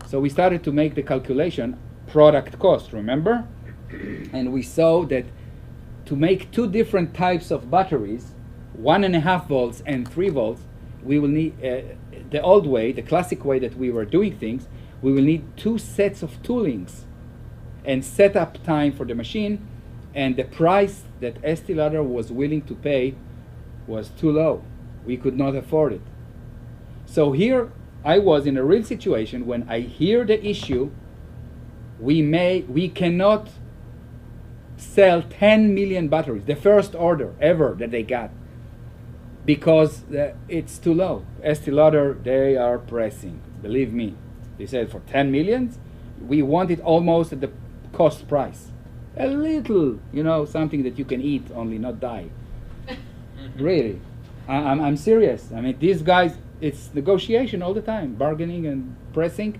[SPEAKER 1] So we started to make the calculation, product cost, remember? And we saw that to make two different types of batteries, 1.5 volts and 3 volts, we will need, the old way, the classic way that we were doing things, we will need 2 sets of toolings and setup time for the machine, and the price that Estee Lauder was willing to pay was too low. We could not afford it. So here I was in a real situation when I hear the issue, we cannot sell 10 million batteries, the first order ever that they got, because it's too low. Estee Lauder, they are pressing, believe me. They said for 10 millions, we want it almost at the cost price. A little, something that you can eat, only not die. Really, I'm serious. I mean, these guys, it's negotiation all the time, bargaining and pressing.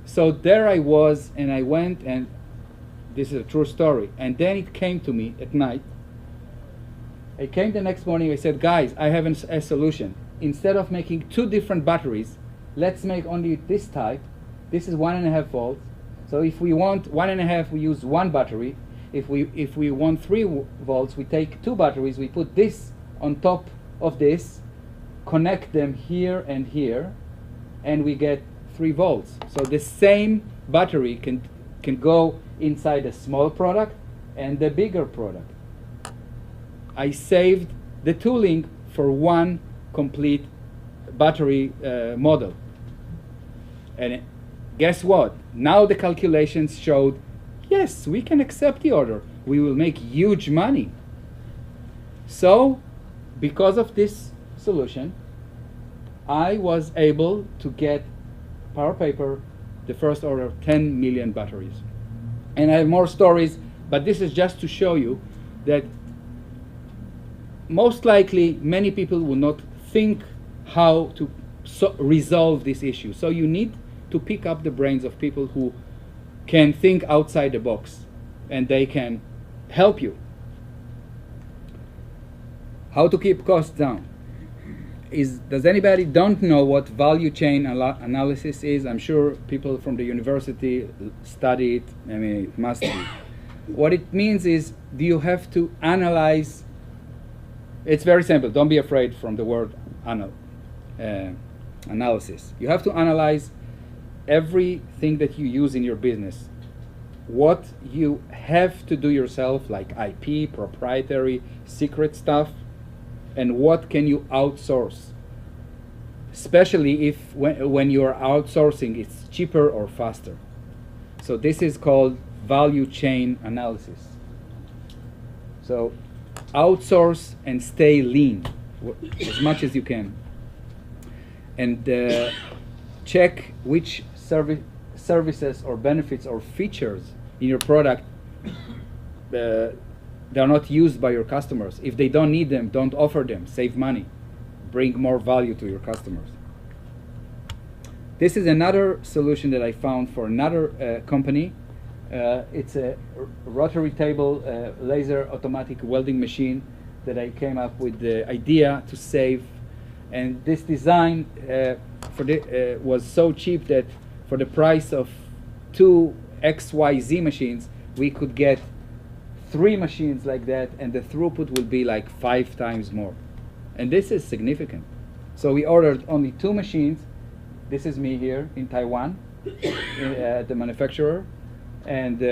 [SPEAKER 1] So there I was, and I went, and this is a true story. And then it came to me at night. I came the next morning, I said, guys, I have a solution. Instead of making 2 different batteries, let's make only this type. This is 1.5 volts. So if we want 1.5, we use 1 battery. If we want 3 volts, we take 2 batteries, we put this on top of this, connect them here and here, and we get 3 volts. So the same battery can go inside a small product and the bigger product. I saved the tooling for one complete battery model. And guess what? Now the calculations showed, yes, we can accept the order. We will make huge money. So, because of this solution, I was able to get Power Paper, the first order, 10 million batteries. And I have more stories, but this is just to show you that most likely many people will not think how to resolve this issue. So you need to pick up the brains of people who can think outside the box, and they can help you. How to keep costs down? Does anybody don't know what value chain analysis is? I'm sure people from the university study it. I mean, it must be. What it means is, do you have to analyze? It's very simple. Don't be afraid from the word analysis. You have to analyze everything that you use in your business. What you have to do yourself, like IP, proprietary, secret stuff, and what can you outsource? Especially if when you are outsourcing, it's cheaper or faster. So this is called value chain analysis. So outsource and stay lean as much as you can. And check which services or benefits or features in your product they are not used by your customers. If they don't need them, don't offer them. Save money. Bring more value to your customers. This is another solution that I found for another company. It's a rotary table laser automatic welding machine that I came up with the idea to save. And this design was so cheap that for the price of 2 XYZ machines, we could get 3 machines like that, and the throughput will be like 5 times more. And this is significant. So we ordered only 2 machines. This is me here in Taiwan, at the manufacturer, and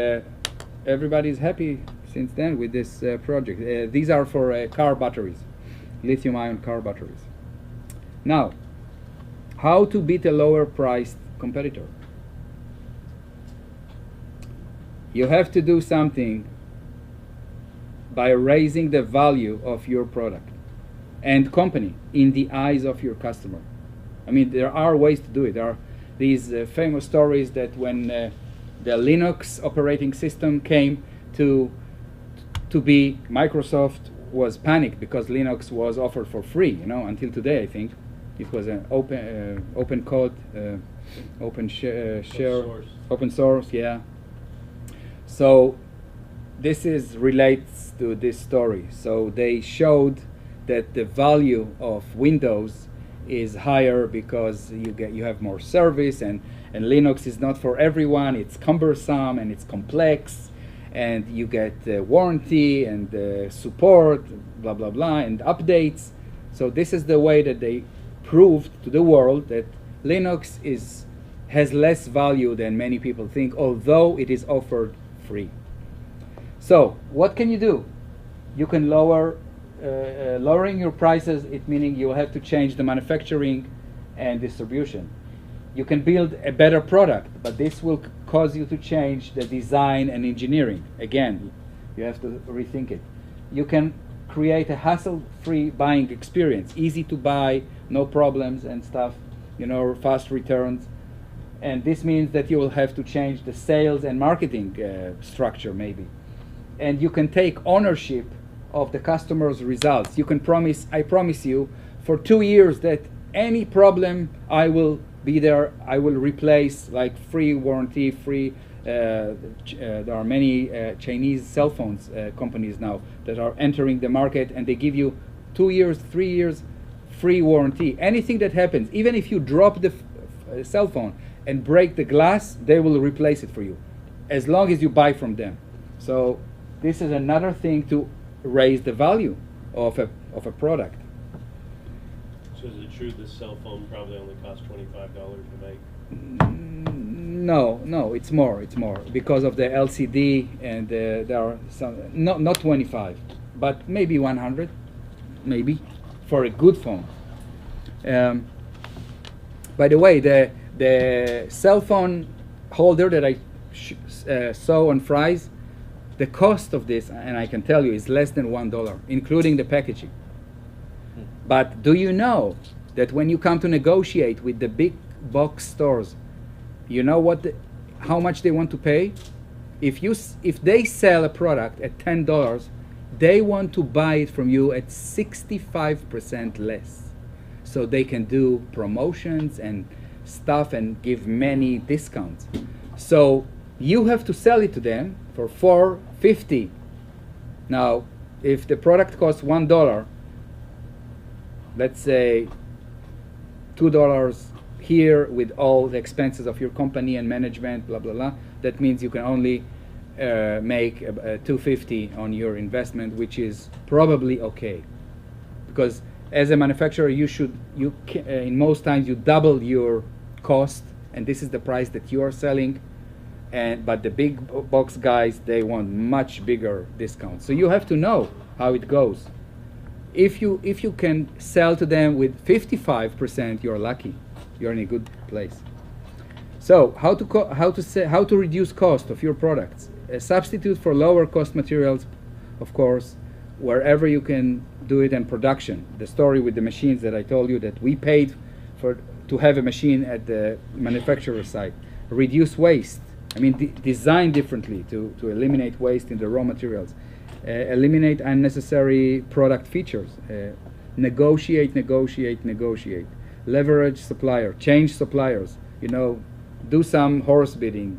[SPEAKER 1] everybody's happy since then with this project. These are for car batteries, lithium-ion car batteries. Now, how to beat a lower-priced competitor? You have to do something by raising the value of your product and company in the eyes of your customer. I mean, there are ways to do it. There are these famous stories that when the Linux operating system came to be, Microsoft was panicked because Linux was offered for free. You know, until today, I think it was an open code, open source. Yeah. So this relates to this story. So they showed that the value of Windows is higher because you have more service, and Linux is not for everyone. It's cumbersome and it's complex, and you get warranty and support, blah blah blah, and updates. So this is the way that they proved to the world that Linux has less value than many people think, although it is offered free. So what can you do? You can lowering your prices, it meaning you will have to change the manufacturing and distribution. You can build a better product, but this will cause you to change the design and engineering. Again, you have to rethink it. You can create a hassle-free buying experience, easy to buy, no problems and stuff, you know, fast returns. And this means that you will have to change the sales and marketing structure maybe. And you can take ownership of the customer's results. You can I promise you, for 2 years that any problem, I will be there. I will replace, like free warranty, free. There are many Chinese cell phones companies now that are entering the market, and they give you 2 years, 3 years free warranty. Anything that happens, even if you drop the cell phone and break the glass, they will replace it for you, as long as you buy from them. So this is another thing to raise the value of a product.
[SPEAKER 7] So is it true this cell phone probably only costs $25 to make?
[SPEAKER 1] No, it's more because of the LCD, and there are some, not 25, but maybe 100, maybe, for a good phone. By the way, the cell phone holder that I saw on Fry's, the cost of this, and I can tell you, is less than $1, including the packaging. But do you know that when you come to negotiate with the big box stores, you know how much they want to pay? If they sell a product at $10, they want to buy it from you at 65% less, so they can do promotions and stuff and give many discounts. So you have to sell it to them for $4.50. Now, if the product costs $1, let's say $2 here with all the expenses of your company and management, blah blah blah. That means you can only make $2.50 on your investment, which is probably okay, because as a manufacturer, in most times you double your cost, and this is the price that you are selling. But the big box guys, they want much bigger discounts. So you have to know how it goes. If you can sell to them with 55%, you're lucky. You're in a good place. So how to reduce cost of your products? A substitute for lower cost materials, of course, wherever you can do it, and production. The story with the machines that I told you, that we paid to have a machine at the manufacturer site. Reduce waste. I mean, design differently to eliminate waste in the raw materials. Eliminate unnecessary product features. Negotiate. Leverage supplier. Change suppliers. Do some horse bidding.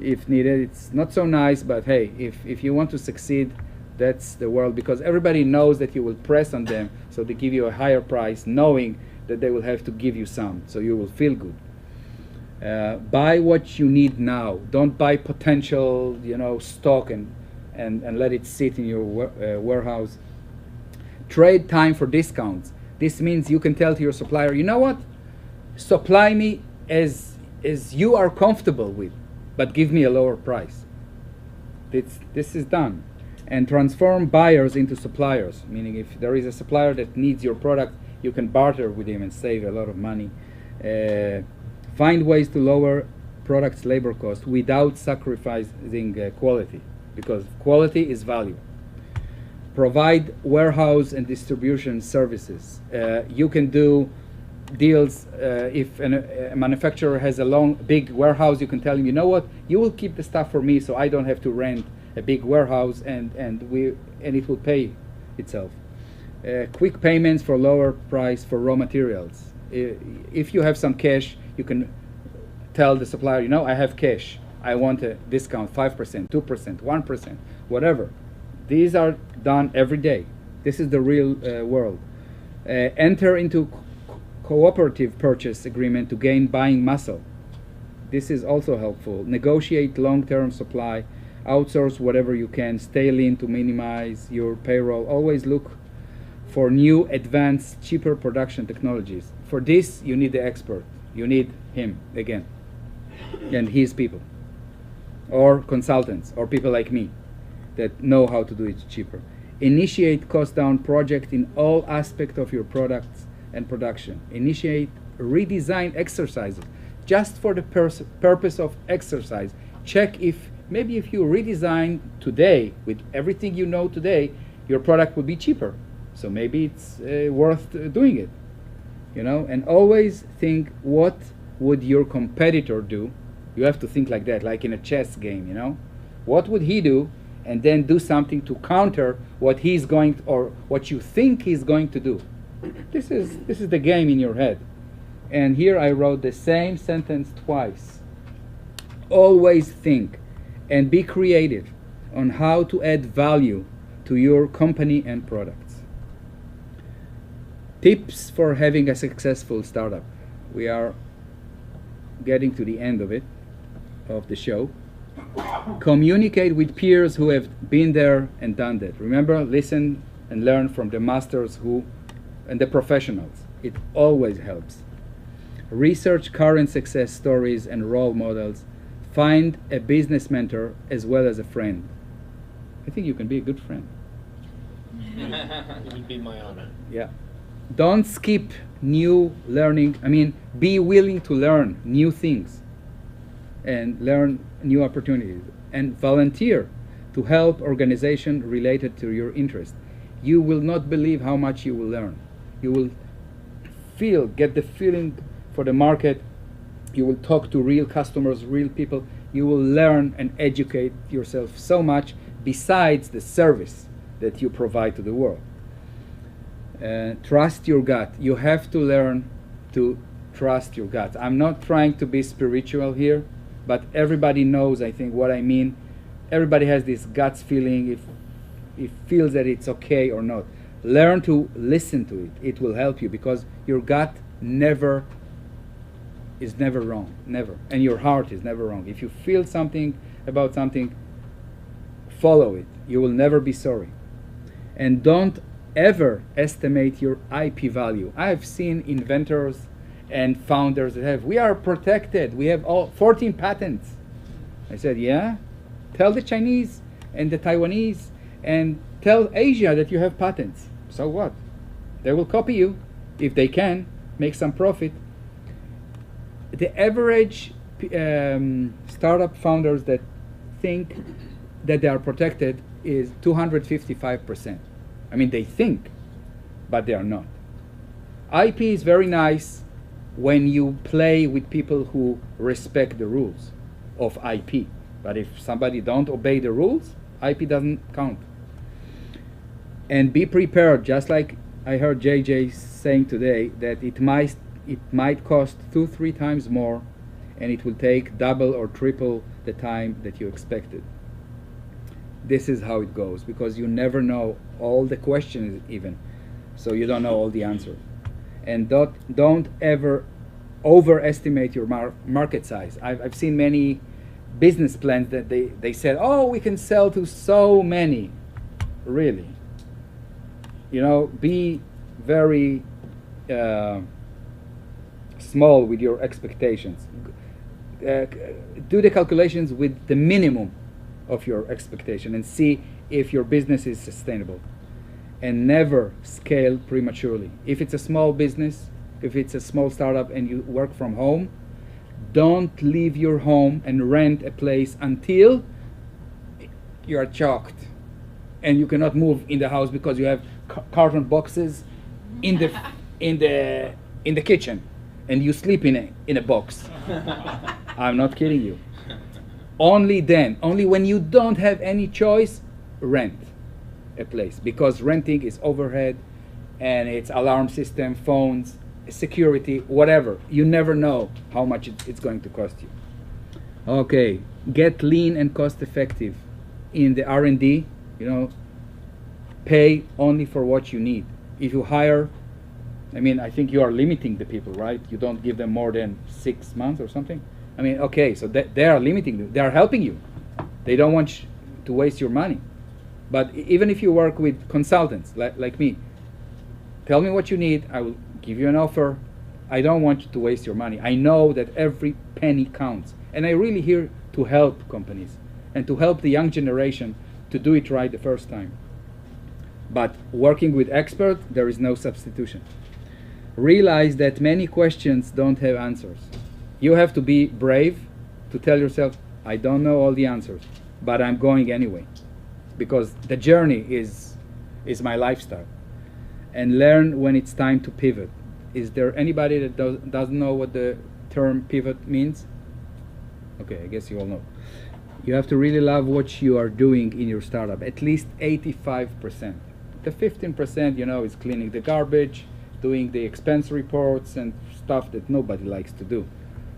[SPEAKER 1] If needed. It's not so nice, but hey, if you want to succeed, that's the world, because everybody knows that you will press on them, so they give you a higher price, knowing that they will have to give you some, so you will feel good. Buy what you need now. Don't buy potential, stock and let it sit in your warehouse. Trade time for discounts. This means you can tell to your supplier, you know what? Supply me as you are comfortable with, but give me a lower price. This is done. And transform buyers into suppliers, meaning if there is a supplier that needs your product, you can barter with him and save a lot of money. Find ways to lower products' labor cost without sacrificing quality, because quality is value. Provide warehouse and distribution services. You can do deals. If a manufacturer has a big warehouse, you can tell him, you know what, you will keep the stuff for me, so I don't have to rent a big warehouse, and it will pay itself. Quick payments for lower price for raw materials. If you have some cash, you can tell the supplier, I have cash, I want a discount, 5%, 2%, 1%, whatever. These are done every day. This is the real world. Enter into cooperative purchase agreement to gain buying muscle. This is also helpful. Negotiate long-term supply. Outsource whatever you can. Stay lean to minimize your payroll. Always look for new, advanced, cheaper production technologies. For this, you need the expert. You need him, again, and his people, or consultants, or people like me that know how to do it cheaper. Initiate cost-down project in all aspects of your products and production. Initiate redesign exercises just for the purpose of exercise. Check if you redesign today with everything you know today, your product will be cheaper. So maybe it's worth doing it, and always think, what would your competitor do? You have to think like that, like in a chess game, What would he do? And then do something to counter what he's going or what you think he's going to do. This is the game in your head. And here I wrote the same sentence twice. Always think and be creative on how to add value to your company and products. Tips for having a successful startup. We are getting to the end of the show. Communicate with peers who have been there and done that. Remember, listen and learn from the masters and the professionals. It always helps. Research current success stories and role models. Find a business mentor as well as a friend. I think you can be a good friend.
[SPEAKER 7] It would be my honor.
[SPEAKER 1] Yeah. Don't skip new learning. I mean, be willing to learn new things and learn new opportunities, and volunteer to help organization related to your interest. You will not believe how much you will learn. You will get the feeling for the market. You will talk to real customers, real people. You will learn and educate yourself so much besides the service that you provide to the world. Trust your gut. You have to learn to trust your gut. I'm not trying to be spiritual here, but everybody knows, I think, what I mean. Everybody has this gut feeling, if it feels that it's okay or not. Learn to listen to it. It will help you, because your gut is never wrong, never. And your heart is never wrong. If you feel something about something, follow it. You will never be sorry. And don't ever estimate your IP value. I've seen inventors and founders that we are protected. We have all 14 patents. I said, yeah? Tell the Chinese and the Taiwanese and tell Asia that you have patents. So what? They will copy you if they can, make some profit. The average startup founders that think that they are protected is 255%. I mean, they think, but they are not. IP is very nice when you play with people who respect the rules of IP. But if somebody don't obey the rules, IP doesn't count. And be prepared, just like I heard JJ saying today, that it might cost 2-3 times more, and it will take double or triple the time that you expected. This is how it goes, because you never know all the questions even, so you don't know all the answers. And don't ever overestimate your market size. I've seen many business plans that they said, oh, we can sell to so many. Really? You know, be very small with your expectations. Do the calculations with the minimum of your expectation and see if your business is sustainable. And never scale prematurely. If it's a small business, if it's a small startup and you work from home, don't leave your home and rent a place until you are choked and you cannot move in the house because you have carton boxes in the kitchen and you sleep in a box. I'm not kidding you. Only then, only when you don't have any choice, rent a place, because renting is overhead and it's alarm system, phones, security, whatever. You never know how much it's going to cost you. Okay, get lean and cost effective in the R&D. You know, pay only for what you need. If you hire, I mean, I think you are limiting the people, right? You don't give them more than 6 months or something. I mean, okay, so they are limiting you. They are helping you. They don't want to waste your money. But even if you work with consultants like me, tell me what you need. I will give you an offer. I don't want you to waste your money. I know that every penny counts. And I'm really here to help companies and to help the young generation to do it right the first time. But working with experts, there is no substitution. Realize that many questions don't have answers. You have to be brave to tell yourself, I don't know all the answers, but I'm going anyway. Because the journey is my lifestyle. And learn when it's time to pivot. Is there anybody that doesn't know what the term pivot means? Okay, I guess you all know. You have to really love what you are doing in your startup, at least 85%. The 15%, you know, is cleaning the garbage, doing the expense reports and stuff that nobody likes to do.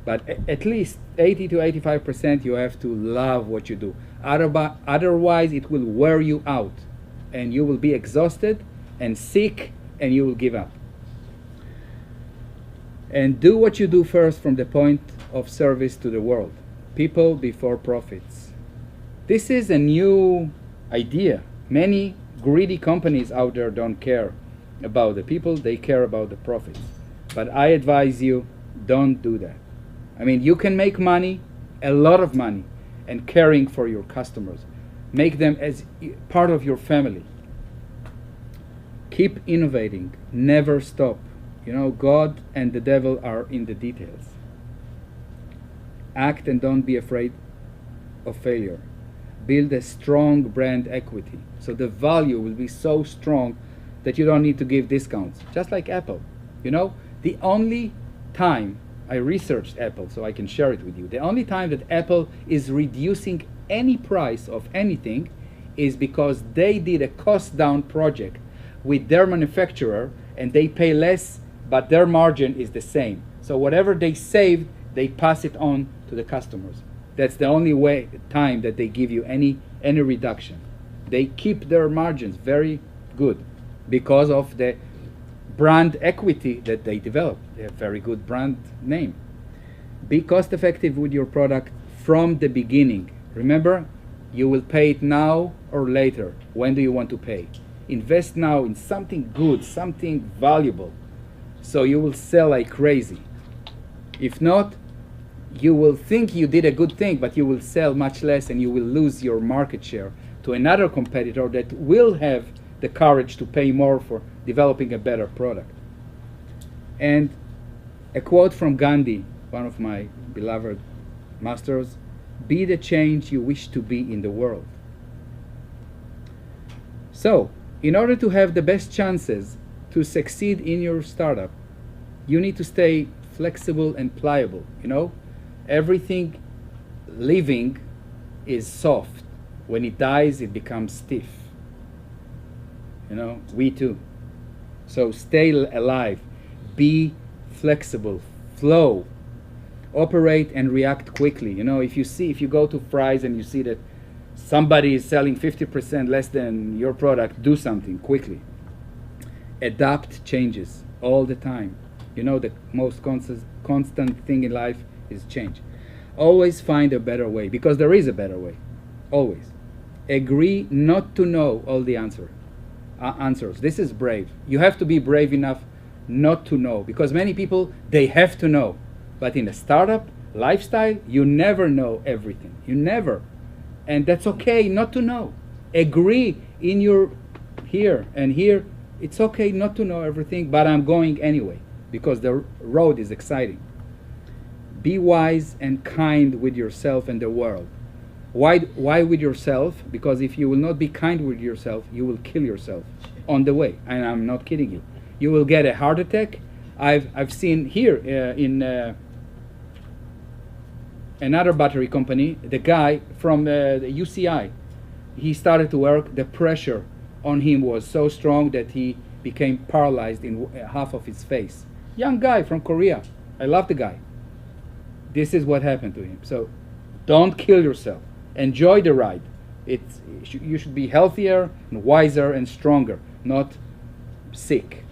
[SPEAKER 1] But at least 80 to 85% you have to love what you do. Otherwise it will wear you out and you will be exhausted and sick and you will give up. And do what you do first from the point of service to the world. People before profits. This is a new idea. Many greedy companies out there don't care about the people, they care about the profits. But I advise you, don't do that. I mean, you can make money, a lot of money, and caring for your customers. Make them as part of your family. Keep innovating. Never stop. You know, God and the devil are in the details. Act and don't be afraid of failure. Build a strong brand equity. So the value will be so strong that you don't need to give discounts. Just like Apple. You know, the only time, I researched Apple so I can share it with you, the only time that Apple is reducing any price of anything is because they did a cost down project with their manufacturer and they pay less, but their margin is the same. So whatever they saved, they pass it on to the customers. That's the only time that they give you any reduction. They keep their margins very good because of the brand equity that they develop. They have very good brand name. Be cost effective with your product from the beginning. Remember, you will pay it now or later. When do you want to pay? Invest now in something good, something valuable, so you will sell like crazy. If not, you will think you did a good thing, but you will sell much less and you will lose your market share to another competitor that will have the courage to pay more for developing a better product. And a quote from Gandhi, one of my beloved masters: be the change you wish to be in the world. So, in order to have the best chances to succeed in your startup, you need to stay flexible and pliable. You know, everything living is soft. When it dies, it becomes stiff. You know, we too. So stay alive, be flexible, flow, operate and react quickly. You know, if you go to Fry's and you see that somebody is selling 50% less than your product, do something quickly. Adapt changes all the time. You know, the most constant thing in life is change. Always find a better way, because there is a better way. Always. Agree not to know all the answers. This is brave. You have to be brave enough not to know, because many people, they have to know. But in a startup lifestyle, you never know everything. You never. And that's okay not to know. Agree in your here and here. It's okay not to know everything, but I'm going anyway, because the road is exciting. Be wise and kind with yourself and the world. Why with yourself? Because if you will not be kind with yourself, you will kill yourself on the way. And I'm not kidding you. You will get a heart attack. I've seen here in another battery company, the guy from the UCI, he started to work. The pressure on him was so strong that he became paralyzed in half of his face. Young guy from Korea. I love the guy. This is what happened to him. So don't kill yourself. Enjoy the ride. You should be healthier and wiser and stronger, not sick.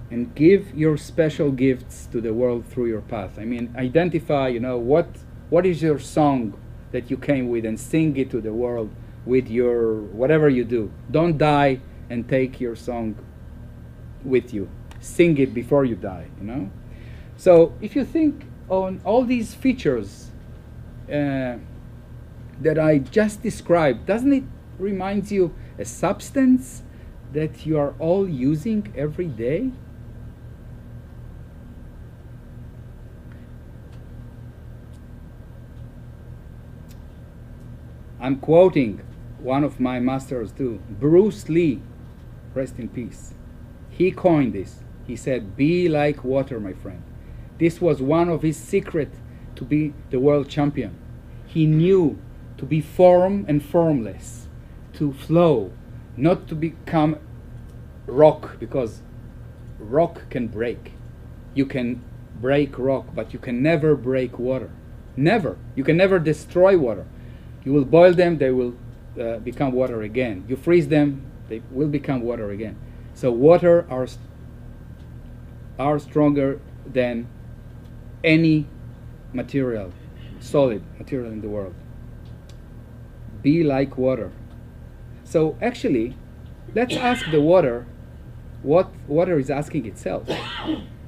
[SPEAKER 1] And give your special gifts to the world through your path. I mean, identify, you know, what is your song that you came with, and sing it to the world with your, whatever you do. Don't die and take your song with you. Sing it before you die, you know. So if you think on all these features that I just described, doesn't it remind you a substance that you are all using every day? I'm quoting one of my masters too, Bruce Lee, rest in peace. He coined this. He said, be like water, my friend. This was one of his secrets to be the world champion. He knew to be firm and formless, to flow, not to become rock, because rock can break. You can break rock, but you can never break water. Never. You can never destroy water. You will boil them, they will become water again. You freeze them, they will become water again. So water are stronger than any material, solid material in the world. Be like water. So actually, let's ask the water what water is asking itself.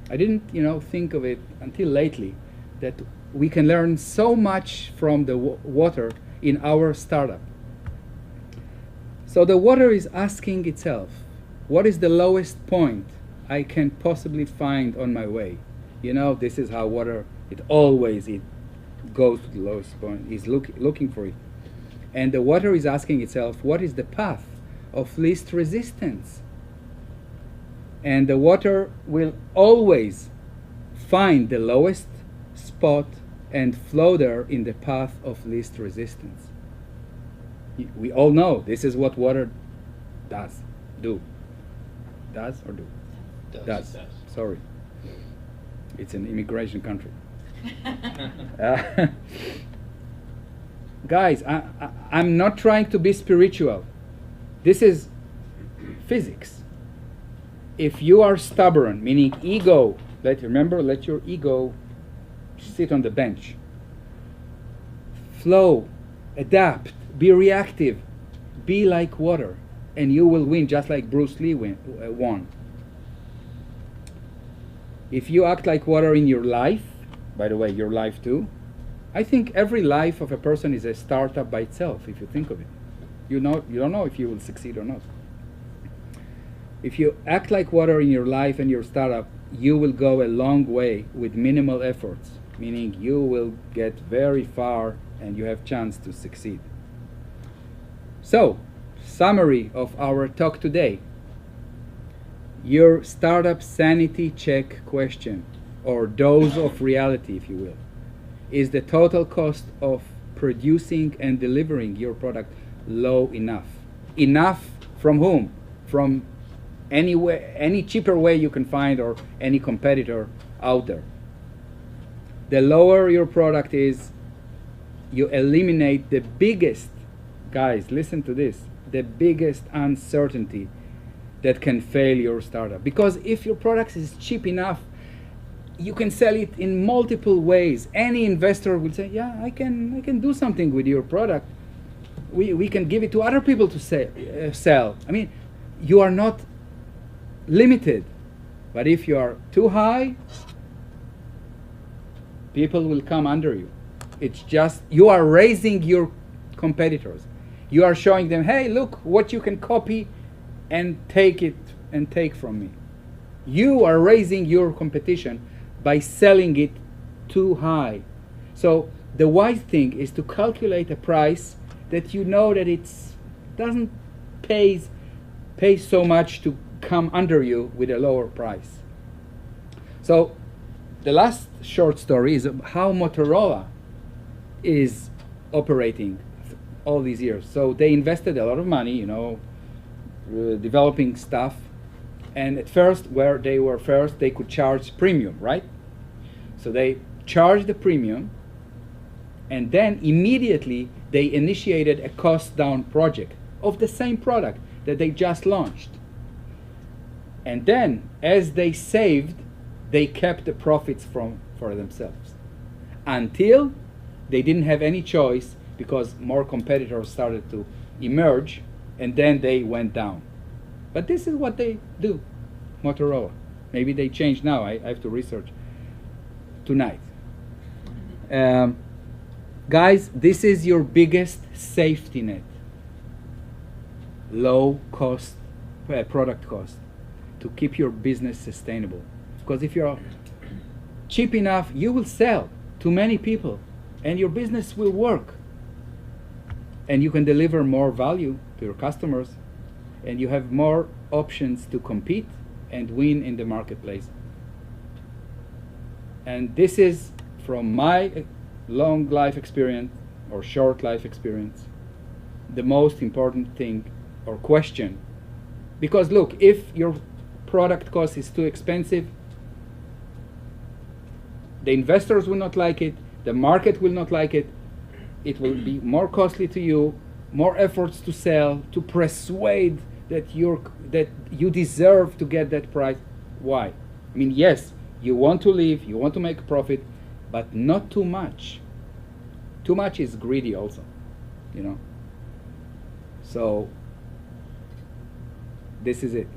[SPEAKER 1] I didn't, think of it until lately, that we can learn so much from the water in our startup. So the water is asking itself, what is the lowest point I can possibly find on my way? You know, this is how water, it goes to the lowest point. It's looking for it. And the water is asking itself, what is the path of least resistance? And the water will always find the lowest spot and flow there in the path of least resistance. We all know this is what water does. Does or do? Does. Sorry. It's an immigration country. Guys, I'm not trying to be spiritual. This is physics. If you are stubborn, meaning ego, let your ego sit on the bench. Flow, adapt, be reactive, be like water, and you will win just like Bruce Lee won. If you act like water in your life, by the way, your life too, I think every life of a person is a startup by itself, if you think of it. You don't know if you will succeed or not. If you act like water in your life and your startup, you will go a long way with minimal efforts, meaning you will get very far and you have chance to succeed. So, summary of our talk today. Your startup sanity check question, or dose of reality, if you will, is the total cost of producing and delivering your product low enough? Enough from whom? From any cheaper way you can find or any competitor out there. The lower your product is, you eliminate the biggest, guys, listen to this, the biggest uncertainty that can fail your startup. Because if your product is cheap enough, you can sell it in multiple ways. Any investor will say, yeah, I can do something with your product. We can give it to other people to sell. I mean, you are not limited. But if you are too high, people will come under you. It's just, you are raising your competitors. You are showing them, hey, look what you can copy and take it and take from me. You are raising your competition by selling it too high. So the wise thing is to calculate a price that you know that it doesn't pay so much to come under you with a lower price. So the last short story is how Motorola is operating all these years. So they invested a lot of money, developing stuff. And at first, where they were first, they could charge premium, right? So they charged the premium, and then immediately they initiated a cost-down project of the same product that they just launched. And then, as they saved, they kept the profits for themselves. Until they didn't have any choice, because more competitors started to emerge, and then they went down. But this is what they do, Motorola. Maybe they changed now. I have to research tonight. Guys, this is your biggest safety net. Low cost, product cost, to keep your business sustainable. Because if you're cheap enough, you will sell to many people, and your business will work. And you can deliver more value to your customers, and you have more options to compete and win in the marketplace. And this is from my long life experience or short life experience, the most important thing or question. Because look, if your product cost is too expensive, the investors will not like it, the market will not like it, it will be more costly to you, more efforts to sell, to persuade that you deserve to get that price. Why? I mean, yes, you want to live, you want to make a profit, but not too much. Too much is greedy also, So this is it.